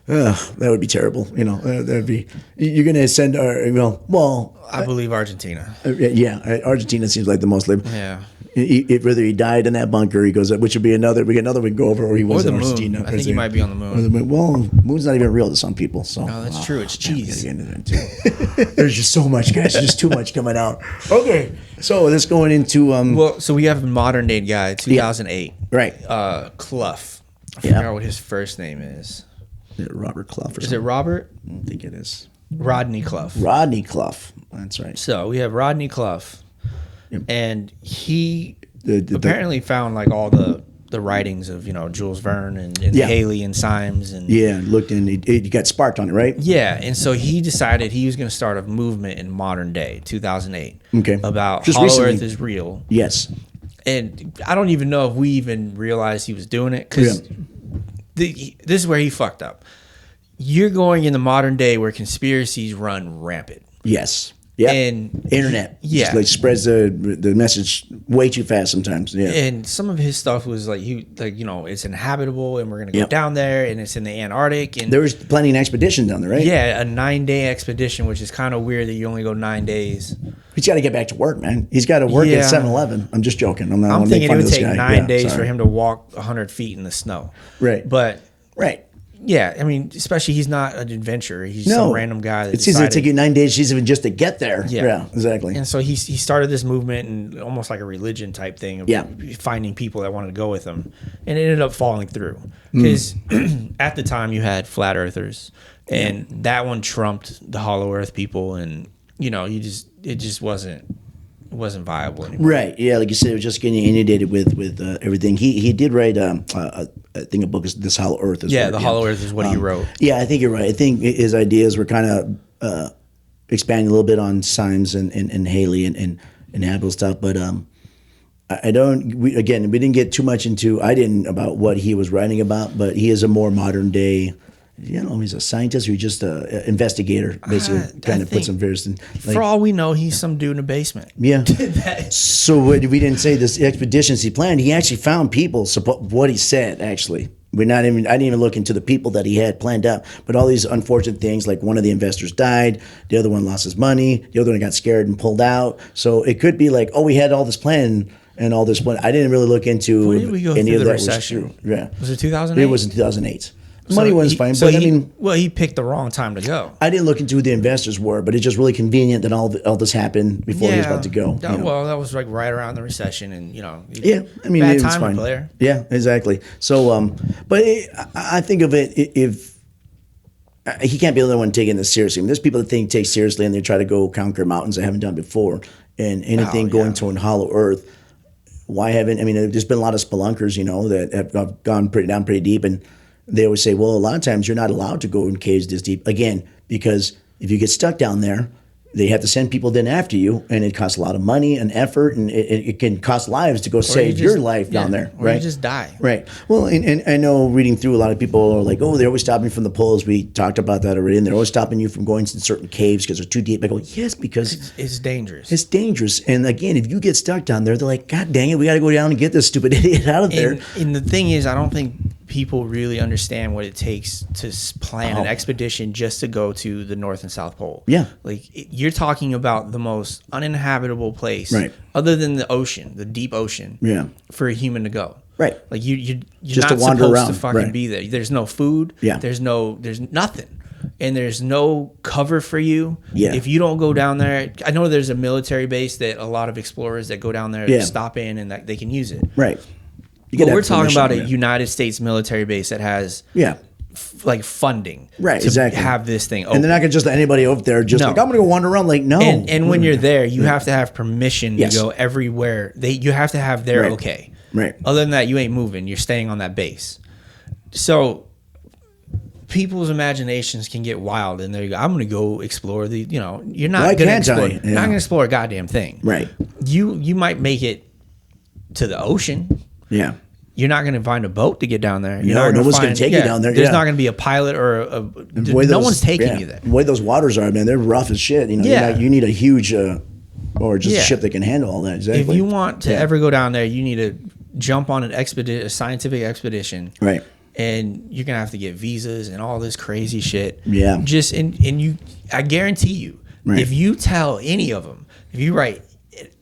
That would be terrible. That'd be. You're going to send I believe Argentina. Argentina seems like the most liberal. Yeah. Whether he died in that bunker, he goes, which would be another. We can go over, or he was in Argentina. I think he might be on the moon. Well, moon's not even real to some people. So. No, that's true. It's cheese. There's just so much, guys. There's just too much coming out. Okay, so let's go into. So we have a modern day guy, 2008. Right. Clough. I forgot what his first name is. Robert Clough or something. Is it Robert? I don't think it is. Rodney Clough. Rodney Clough. That's right. So we have Rodney Clough. Yep. And he apparently found like all the writings of, Jules Verne and Haley and Symes. And looked and he got sparked on it, right? Yeah. And so he decided he was going to start a movement in modern day, 2008. Okay. About just Hollow recently. Earth is real. Yes. And I don't even know if we even realized he was doing it because... this is where he fucked up. You're going in the modern day where conspiracies run rampant. Yes. Yeah. And internet. Yeah. Just spreads the message way too fast sometimes. Yeah. And some of his stuff was like it's inhabitable and we're gonna go down there and it's in the Antarctic and there was planning an expedition down there, right? Yeah, a 9-day expedition, which is kind of weird that you only go 9 days. He's got to get back to work, man. He's got to work at 7-Eleven. I'm just joking. I'm thinking it would take 9 days for him to walk 100 feet in the snow. Right. But right. Yeah, I mean, especially he's not an adventurer. He's some random guy. It's easy to take you 9 days even just to get there. Yeah, exactly. And so he started this movement and almost like a religion type thing of finding people that wanted to go with him. And it ended up falling through. Because at the time you had flat earthers and that one trumped the hollow earth people and, it just wasn't viable anymore. Right. Yeah, like you said, it was just getting inundated with everything. He did write I think a book is This Hollow Earth. The Hollow Earth is what he wrote. Yeah, I think you're right. I think his ideas were kind of expanding a little bit on Symes and Haley and Abel stuff, but we didn't get too much into. I didn't about what he was writing about, but he is a more modern day. He's a scientist or just an investigator, basically, kind of put some various things. For all we know, he's some dude in a basement. Yeah. So we didn't say this expeditions he planned. He actually found people. What he said, actually, I didn't even look into the people that he had planned out. But all these unfortunate things, like one of the investors died, the other one lost his money, the other one got scared and pulled out. So it could be like, we had all this plan. And all this plan. I didn't really look into when did we go any through of the that. recession? Was true. Yeah. Was it 2008? It was in 2008. Money was fine, but he picked the wrong time to go. I didn't look into who the investors were, but it's just really convenient that all this happened before he was about to go. Well, that was like right around the recession, and bad it was fine. Blair. Yeah, exactly. So, but I think of it if he can't be the only one taking this seriously. I mean, there's people that take seriously and they try to go conquer mountains they haven't done before, and anything going to an hollow earth. Why haven't? I mean, there's been a lot of spelunkers, that have gone down pretty deep and. They always say, well, a lot of times you're not allowed to go in caves this deep. Again, because if you get stuck down there, they have to send people then after you, and it costs a lot of money and effort, and it can cost lives to go save your life down there, or right? you just die. Right. Well, and I know reading through, a lot of people are like, oh, they're always stopping from the poles. We talked about that already, and they're always stopping you from going to certain caves because they're too deep. I go, yes, because It's dangerous. it's dangerous. And again, if you get stuck down there, they're like, God dang it, we got to go down and get this stupid idiot out of there. And the thing is, I don't think people really understand what it takes to plan an expedition just to go to the North and South Pole. Yeah. Like, you're talking about the most uninhabitable place, Right. other than the ocean, the deep ocean, Yeah. for a human to go. Right. Like, you're Just not to wander supposed around. to fucking Right. be there. There's no food. Yeah. There's nothing. And there's no cover for you. Yeah. If you don't go down there, I know there's a military base that a lot of explorers that go down there Yeah. stop in and that they can use it. Right. You But get we're that talking permission, about a yeah. United States military base that has Yeah. like funding, Right, to exactly. have this thing open. And they're not going to just let anybody over there just No. like, I'm going to go wander around. Like, no. And when you're there, you have to have permission Yes. to go everywhere. You have to have their Right. okay. Right. Other than that, you ain't moving. You're staying on that base. So people's imaginations can get wild, and I'm going to go explore the. You're not Why going to can't explore. I? You're Yeah. not going to explore a goddamn thing. Right. You might make it to the ocean. Yeah. You're not going to find a boat to get down there. You're No, not gonna no one's gonna find- take you down there, There's yeah. not going to be a pilot or The way no those- one's taking yeah, you there. The way those waters are, man, they're rough as shit. Yeah. You need a huge, or just Yeah. a ship that can handle all that. Exactly. If you want to ever go down there, you need to jump on a scientific expedition. Right. And you're gonna have to get visas and all this crazy shit. Yeah. Just and you, I guarantee you, Right. if you tell any of them, if you write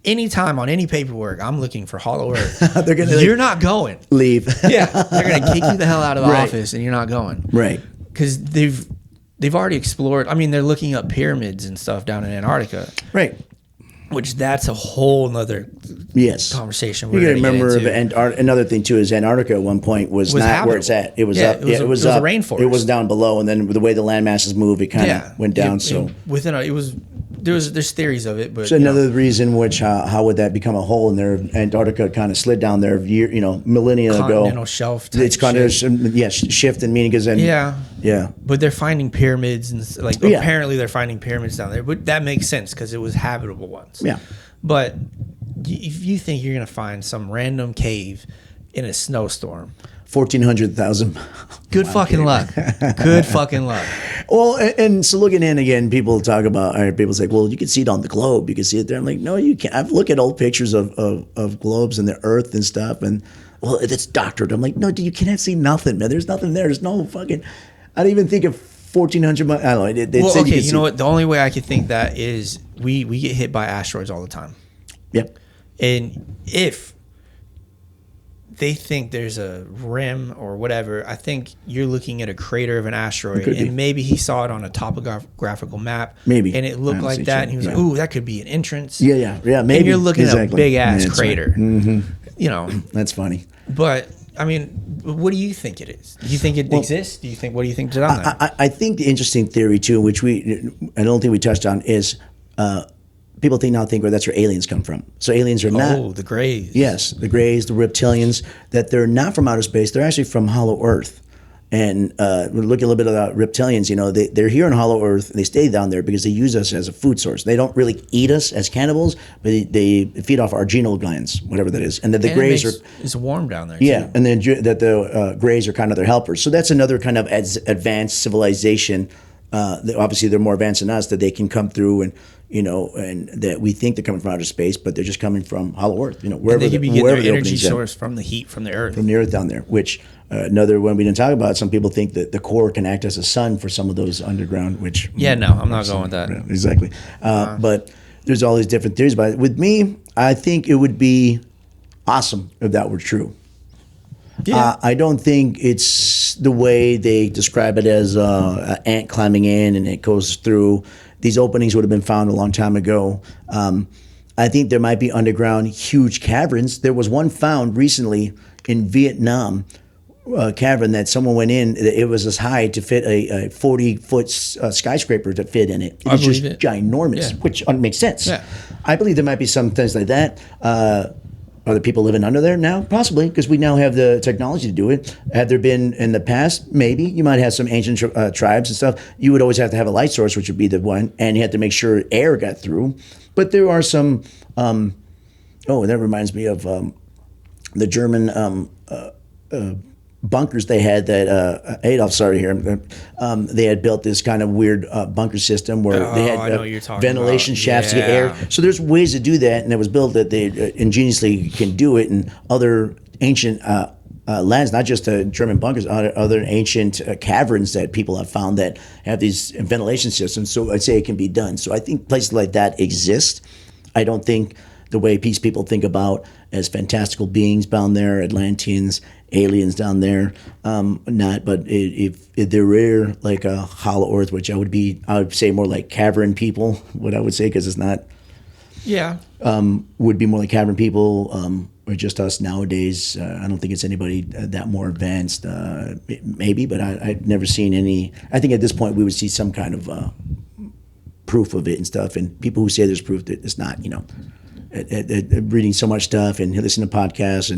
any time on any paperwork, I'm looking for Hollow Earth, They're gonna, you're not going. leave. Yeah, they're gonna kick you the hell out of the Right. office, and you're not going. Right. Because they've already explored. I mean, they're looking up pyramids and stuff down in Antarctica, Right. which that's a whole nother Yes. conversation. You We're got to gonna get remember, into. another thing too is Antarctica at one point was not where it's habitable. at. It was Yeah, up. it was It a- was it was a up. rainforest. It was down below, and then the way the land masses moved, it kind of went down. There's theories of it, but So another reason, which how would that become a hole in there? Antarctica kind of slid down there, millennia ago. continental shelf. Type It's kind of shit. shifting, meaning because then Yeah, yeah, but they're finding pyramids and Yeah. apparently they're finding pyramids down there. But that makes sense because it was habitable once. yeah. But if you think you're gonna find some random cave in a snowstorm, 1,400,000. good fucking luck. Good fucking luck. Well, and so looking in again, people talk about, or people say, well, you can see it on the globe. You can see it there. I'm like, no, you can't. I've looked at old pictures of globes and the Earth and stuff, and well, it's doctored. I'm like, no, dude, you can't see nothing, man. There's nothing there. There's no fucking. I don't even think of 1,400 miles. I don't know. They Well, said okay, could you see- know what? The only way I could think that is we get hit by asteroids all the time. Yep. And if they think there's a rim or whatever, I think you're looking at a crater of an asteroid, could be. and maybe he saw it on a topographical map. Maybe. And it looked I like see that, too. and he was Yeah. like, ooh, that could be an entrance. Yeah. Maybe. And you're looking at a Exactly. big ass Yeah, that's right. crater. You know, That's funny. but I mean, what do you think it is? Do you think it exists? What do you think is down there? I think the interesting theory too, which I don't think we touched on, is people now think, well, that's where aliens come from. So aliens are not. Oh, the Greys. Yes, the Greys, the reptilians, that they're not from outer space. They're actually from Hollow Earth. And we're looking a little bit about reptilians. They're here on Hollow Earth. They stay down there because they use us as a food source. They don't really eat us as cannibals, but they feed off our adrenal glands, whatever that is. And that the Greys are. It's warm down there. Yeah, too. and then that the Greys are kind of their helpers. So that's another kind of advanced civilization. Obviously, they're more advanced than us, that they can come through and that we think they're coming from outer space, but they're just coming from Hollow Earth. Wherever They could be getting wherever their the energy openings are. source from the heat from the Earth. From the Earth down there. Which another one we didn't talk about. Some people think that the core can act as a sun for some of those underground. Which Yeah, no, I'm not going with that. yeah, exactly. But there's all these different theories about it. With me, I think it would be awesome if that were true. Yeah. I don't think it's the way they describe it as an ant climbing in and it goes through. These openings would have been found a long time ago. I think there might be underground huge caverns. There was one found recently in Vietnam, a cavern that someone went in. It was as high to fit a 40-foot skyscraper to fit in it. It was just believe it. ginormous, Yeah. which makes sense. Yeah. I believe there might be some things like that. Are there people living under there now? Possibly, because we now have the technology to do it. Had there been in the past, maybe you might have some ancient tribes and stuff. You would always have to have a light source, which would be the one, and you had to make sure air got through. But there are some. That reminds me of the German bunkers they had that Adolf, sorry here, they had built this kind of weird bunker system where they had ventilation shafts to get air. So there's ways to do that, and it was built that they ingeniously can do it in other ancient lands, not just German bunkers, other ancient caverns that people have found that have these ventilation systems. So I'd say it can be done. So I think places like that exist. I don't think the way peace people think about as fantastical beings down there, Atlanteans, aliens down there, not. But if they're rare, like a hollow earth, which I would say more like cavern people. What I would say, because it's not. Yeah. Would be more like cavern people, or just us nowadays. I don't think it's anybody that more advanced. Maybe, but I've never seen any. I think at this point we would see some kind of proof of it and stuff. And people who say there's proof that it's not, reading so much stuff and listening to podcasts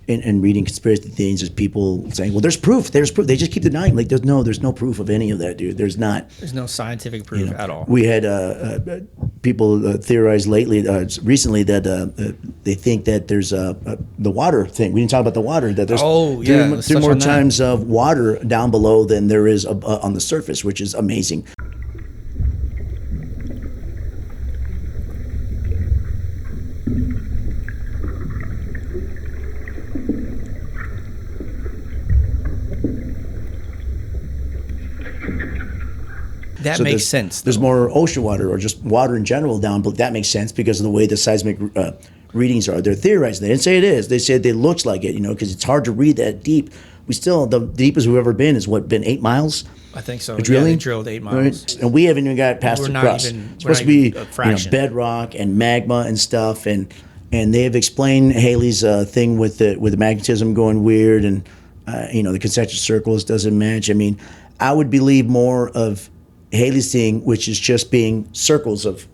and reading conspiracy things, there's people saying, well, there's proof. They just keep denying. Like, there's no proof of any of that, dude. There's no scientific proof at all. We had people theorize recently that they think that there's the water thing. We didn't talk about the water. That there's three more times of water down below than there is on the surface, which is amazing. That makes sense. There's more ocean water or just water in general down, but that makes sense because of the way the seismic readings are. They're theorizing. They didn't say it is. They said it looks like it, because it's hard to read that deep. The deepest we've ever been is been 8 miles? I think so. Drilling? Yeah, they drilled 8 miles. Right? And we haven't even got past the crust. It's supposed to be bedrock and magma and stuff. And they have explained Halley's thing with the magnetism going weird and, the concentric circles doesn't match. I mean, I would believe more of Halley's thing, which is just being circles of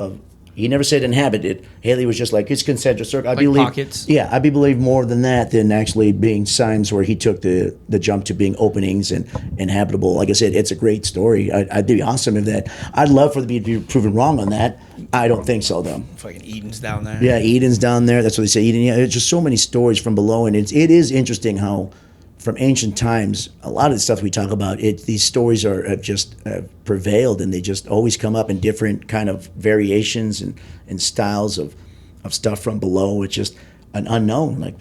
he never said inhabited. Halley was just like, it's concentric circle. I believe pockets. Yeah, I believe more than that than actually being signs where he took the jump to being openings and inhabitable. Like I said, it's a great story. I'd be awesome if that. I'd love for them to be proven wrong on that. I don't think so, though. Fucking Eden's down there. Yeah, Eden's down there. That's what they say. Eden. Yeah, there's just so many stories from below, and it is interesting how, from ancient times, a lot of the stuff we talk about, these stories have just prevailed, and they just always come up in different kind of variations and styles of stuff from below. It's just an unknown,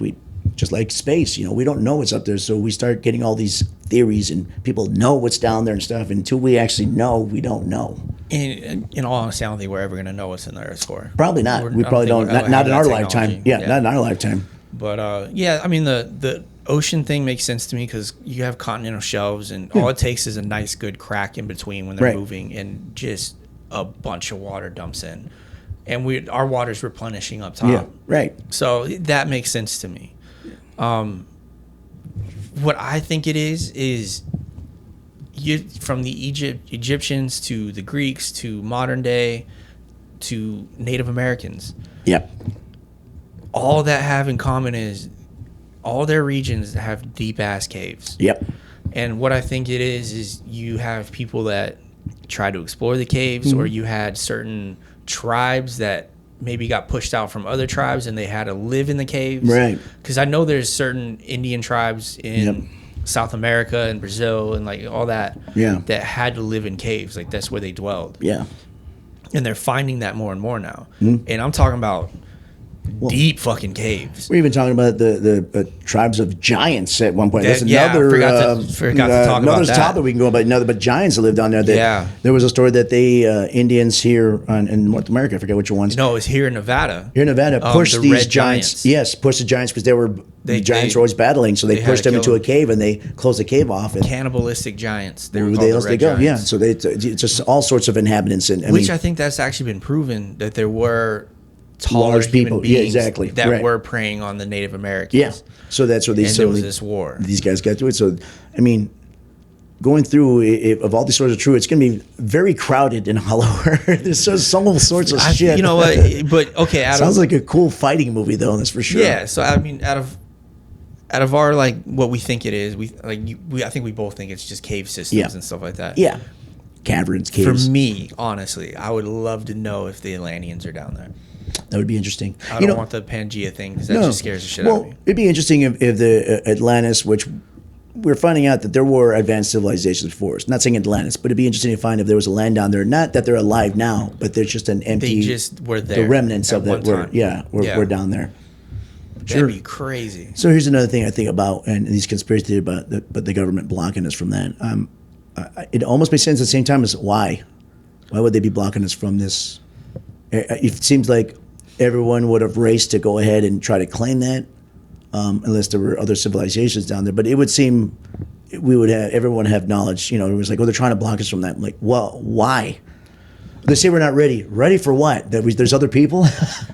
just like space. We don't know what's up there, so we start getting all these theories, and people know what's down there and stuff. And until we actually know, we don't know. And in all honesty, I don't think we're ever going to know what's in the Earth's core. Probably not. We probably don't. Not in our lifetime. Yeah, not in our lifetime. But I mean the ocean thing makes sense to me because you have continental shelves, and all it takes is a nice good crack in between when they're moving, and just a bunch of water dumps in, and our water's replenishing up top. Yeah, right. So that makes sense to me. What I think it is from the Egyptians to the Greeks to modern day to Native Americans. Yep. All that have in common is all their regions have deep ass caves. Yep. And what I think it is you have people that try to explore the caves, or you had certain tribes that maybe got pushed out from other tribes and they had to live in the caves. Right. Because I know there's certain Indian tribes in South America and Brazil and all that that had to live in caves. That's where they dwelled. Yeah. And they're finding that more and more now. And I'm talking about deep fucking caves. We're even talking about the tribes of giants at one point. That's another. Forgot to talk about that. Topic we can go about. But giants that live down there. There was a story that Indians here in North America, I forget which ones. No, it was here in Nevada. Here in Nevada, pushed these giants. Yes, pushed the giants because the giants were always battling. So they pushed them into a cave and they closed the cave off. And cannibalistic giants. They were called the red giants. Yeah, so it's just all sorts of inhabitants. I think that's actually been proven that there were large people beings that were preying on the Native Americans. Yeah. So that's what there was this war. These guys got to it. So, I mean, going through, if all these stories are true, it's going to be very crowded in Hollow Earth. There's just all sorts of shit. You know what? But okay, sounds like a cool fighting movie, though. That's for sure. Yeah. So I mean, out of our like what we think it is, I think we both think it's just cave systems and stuff like that. Yeah. Caverns, caves. For me, honestly, I would love to know if the Atlanteans are down there. That would be interesting. I don't want the Pangea thing because that just scares the shit out of me. It'd be interesting if the Atlantis, which we're finding out that there were advanced civilizations before us. Not saying Atlantis, but it'd be interesting to find if there was a land down there. Not that they're alive now, but there's just an empty. They just were there. The remnants of that were we're down there. That'd be crazy. So here's another thing I think about, and these conspiracy theories about the government blocking us from that. It almost makes sense at the same time as why. Why would they be blocking us from this? It seems like everyone would have raced to go ahead and try to claim that. Unless there were other civilizations down there, but it would seem everyone have knowledge. You know, it was like, oh, they're trying to block us from that. I'm like, well, why? They say we're not ready. Ready for what? That there's other people.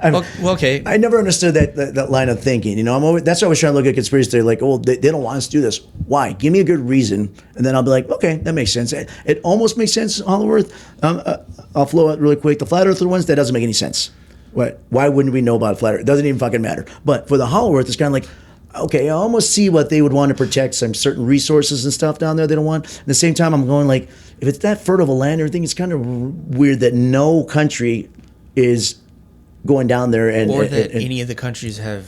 Well, okay. I never understood that line of thinking. You know, that's why I was trying to look at conspiracy theory. Like, oh, they don't want us to do this. Why? Give me a good reason, and then I'll be like, okay, that makes sense. It almost makes sense. Hollow Earth. I'll flow out really quick. The flat earther ones, that doesn't make any sense. What? Why wouldn't we know about a flat Earth? It doesn't even fucking matter. But for the Hollow Earth, it's kind of like, okay, I almost see what they would want to protect, some certain resources and stuff down there they don't want. At the same time, I'm going like, if it's that fertile of a land and everything, it's kind of weird that no country is going down there and any of the countries have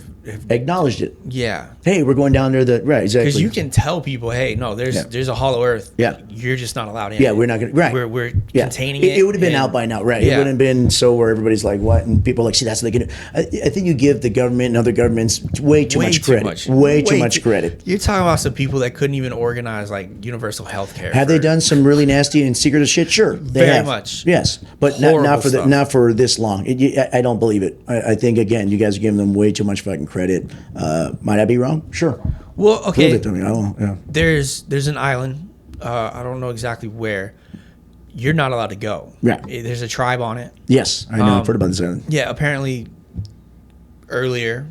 acknowledged it. Yeah. Hey, we're going down there. Right, exactly. Because you can tell people, hey, no, there's a Hollow Earth. Yeah. You're just not allowed in. Yeah, we're not going to. Right. We're containing it. It would have been out by now, right? Yeah. It wouldn't have been so where everybody's like, what? And people are like, see, that's what they can do. I think you give the government and other governments way too much credit. Way too much credit. You're talking about some people that couldn't even organize like universal health care. Have they done some really nasty and secretive shit? Sure. They Very have. much. Yes. But not for this long. I don't believe it. I think, again, you guys are giving them way too much fucking credit. Might I be wrong? Sure. Well, okay. Prove it to me. I won't, yeah. There's an island. I don't know exactly where. You're not allowed to go. Yeah. There's a tribe on it. Yes, I know. I've heard about this island. Yeah. Apparently, earlier,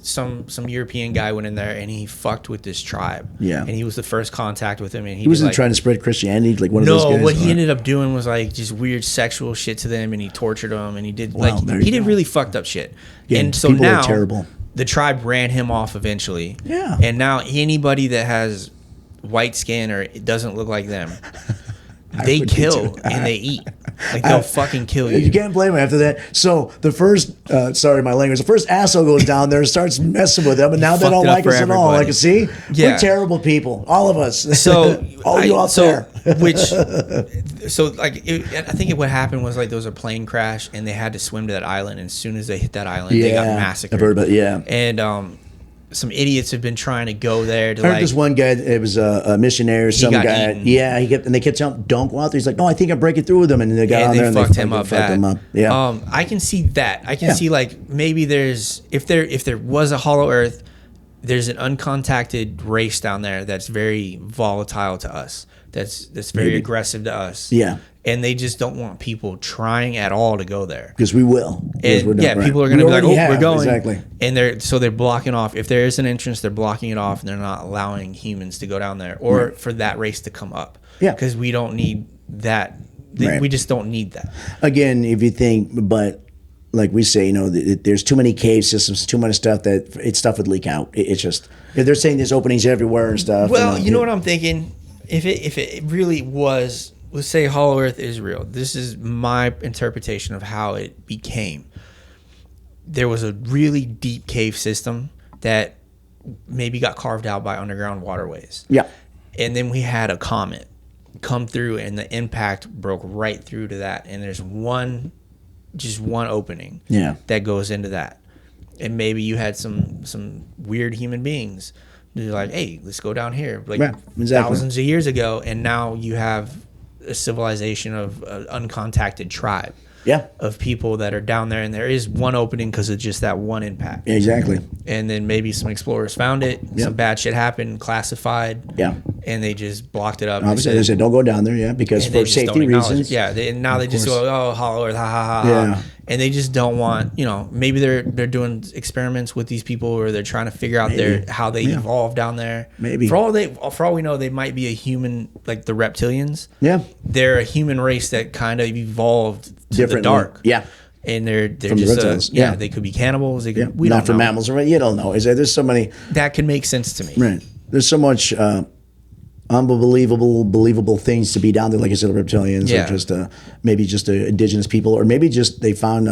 some European guy went in there and he fucked with this tribe. Yeah. And he was the first contact with him. And he wasn't trying to spread Christianity like one of those guys. No, what he ended up doing was like just weird sexual shit to them, and he tortured them, and he did he did really fucked up shit. Yeah, and so now terrible. The tribe ran him off eventually. Yeah. And now anybody that has white skin or it doesn't look like them, they kill and they eat. Like they'll fucking kill you. You can't blame them after that. So the first, sorry my language, the first asshole goes down there and starts messing with them, and now they don't like us at all. Like, see, we're terrible people, all of us. So all you out there. I think what happened was like there was a plane crash and they had to swim to that island. And as soon as they hit that island, they got massacred. I've heard about And some idiots have been trying to go there to I heard this one guy, it was a missionary or some guy. Eaten. Yeah, they kept telling him, don't go out there. He's like, no, I think I'm breaking through with them. And they got on there and they fucked him up. Yeah. I can see that. I can see like maybe if there was a Hollow Earth, there's an uncontacted race down there that's very volatile to us. That's very aggressive to us. Yeah. And they just don't want people trying at all to go there. Because we will. And people are going to be like, oh, we're going. Exactly. And they're blocking off. If there is an entrance, they're blocking it off, and they're not allowing humans to go down there or for that race to come up. Yeah. Because we don't need that. We just don't need that. Again, if you think, but like we say, there's too many cave systems, too much stuff that stuff would leak out. It's just, if they're saying there's openings everywhere and stuff. Well, you know what I'm thinking? If it really was, let's say Hollow Earth is real. This is my interpretation of how it became. There was a really deep cave system that maybe got carved out by underground waterways. Yeah. And then we had a comet come through, and the impact broke right through to that. And there's just one opening that goes into that. And maybe you had some weird human beings. They're like, hey, let's go down here. Like thousands of years ago, and now you have a civilization of an uncontacted tribe of people that are down there, and there is one opening because of just that one impact. Exactly. And then maybe some explorers found it, some bad shit happened, classified, and they just blocked it up. Obviously, they said don't go down there, because and they for just don't safety acknowledge reasons. it. Yeah, and now they just course. go, oh, Hollow Earth, ha ha ha Yeah. ha, and they just don't want, maybe they're doing experiments with these people, or they're trying to figure out how they evolved down there. Maybe. For all we know, they might be a human, like the reptilians. Yeah. They're a human race that kind of evolved to the dark. Yeah. And they're From the just reptiles. Yeah. they could be cannibals. They could, Yeah. we Not don't for know. mammals, right? You don't know. There's so many. That can make sense to me. Right. There's so much believable things to be down there. Like I said, reptilians, Yeah. or just maybe just indigenous people, or maybe just they found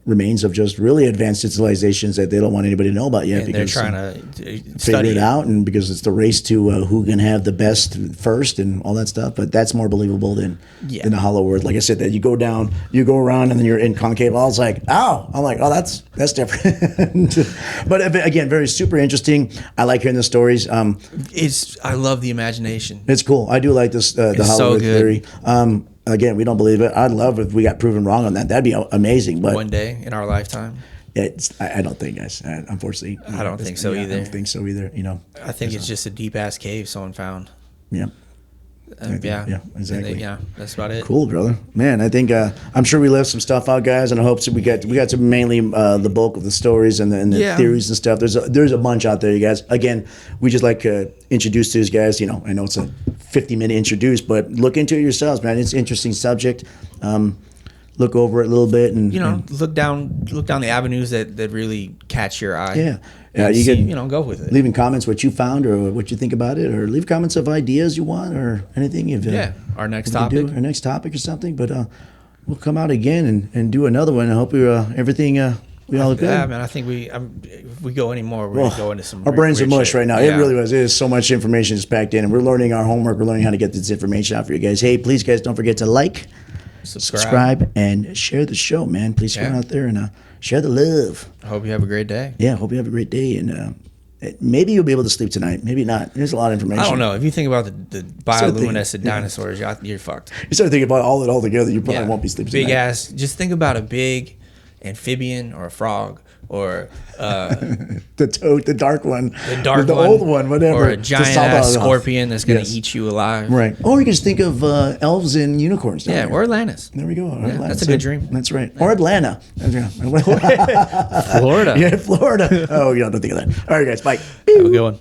remains of just really advanced civilizations that they don't want anybody to know about yet, And they're because trying to figure study it out, and because it's the race to who can have the best first and all that stuff. But that's more believable than the Hollow Earth. Like I said, that you go down, you go around, and then you're in concave. I was like, I'm like, oh, that's different. But again, very super interesting. I like hearing the stories. I love the imagination. It's cool. I do like this the Hollow so Earth good. theory. Again, we don't believe it. I'd love if we got proven wrong on that. That'd be amazing. But One day in our lifetime. I don't think, guys. Unfortunately, I don't think so either. I don't think so either. I think it's just a deep ass cave someone found. Yeah. Yeah, exactly. That's about it. Cool, brother. Man, I think I'm sure we left some stuff out, guys, and I hope so. We got to mainly the bulk of the stories and the theories and stuff. There's a bunch out there, you guys. Again, we just like introduce these guys. I know it's a 50-minute introduce, but look into it yourselves, man. It's an interesting subject. Look over it a little bit, and look down the avenues that really catch your eye. Yeah. You can go with it. Leaving comments what you found or what you think about it, or leave comments of ideas you want or anything. Our next topic. Our next topic or something. But we'll come out again and do another one. I hope everything we all good. Yeah, man. I think if we go any more, we're gonna go into some. Our brains are mush right now. Yeah. It really was. There's so much information just packed in, and we're learning our homework. We're learning how to get this information out for you guys. Hey, please, guys, don't forget to like, subscribe, and share the show, man. Please come out there and share the love. I hope you have a great day. Yeah, hope you have a great day, and maybe you'll be able to sleep tonight. Maybe not. There's a lot of information. I don't know. If you think about the bioluminescent dinosaurs, you're fucked. You start thinking about all together, you probably won't be sleeping big tonight. ass. Just think about a big amphibian or a frog or the toad, the dark one, the old one, whatever, or a giant ass scorpion that's gonna eat you alive. Right. Or you can just think of elves and unicorns. Yeah, or Atlantis. There we go. That's a good dream. That's right. Or Atlanta. Florida. Yeah, Florida. Oh, don't think of that. All right, guys. Bye. Have a good one.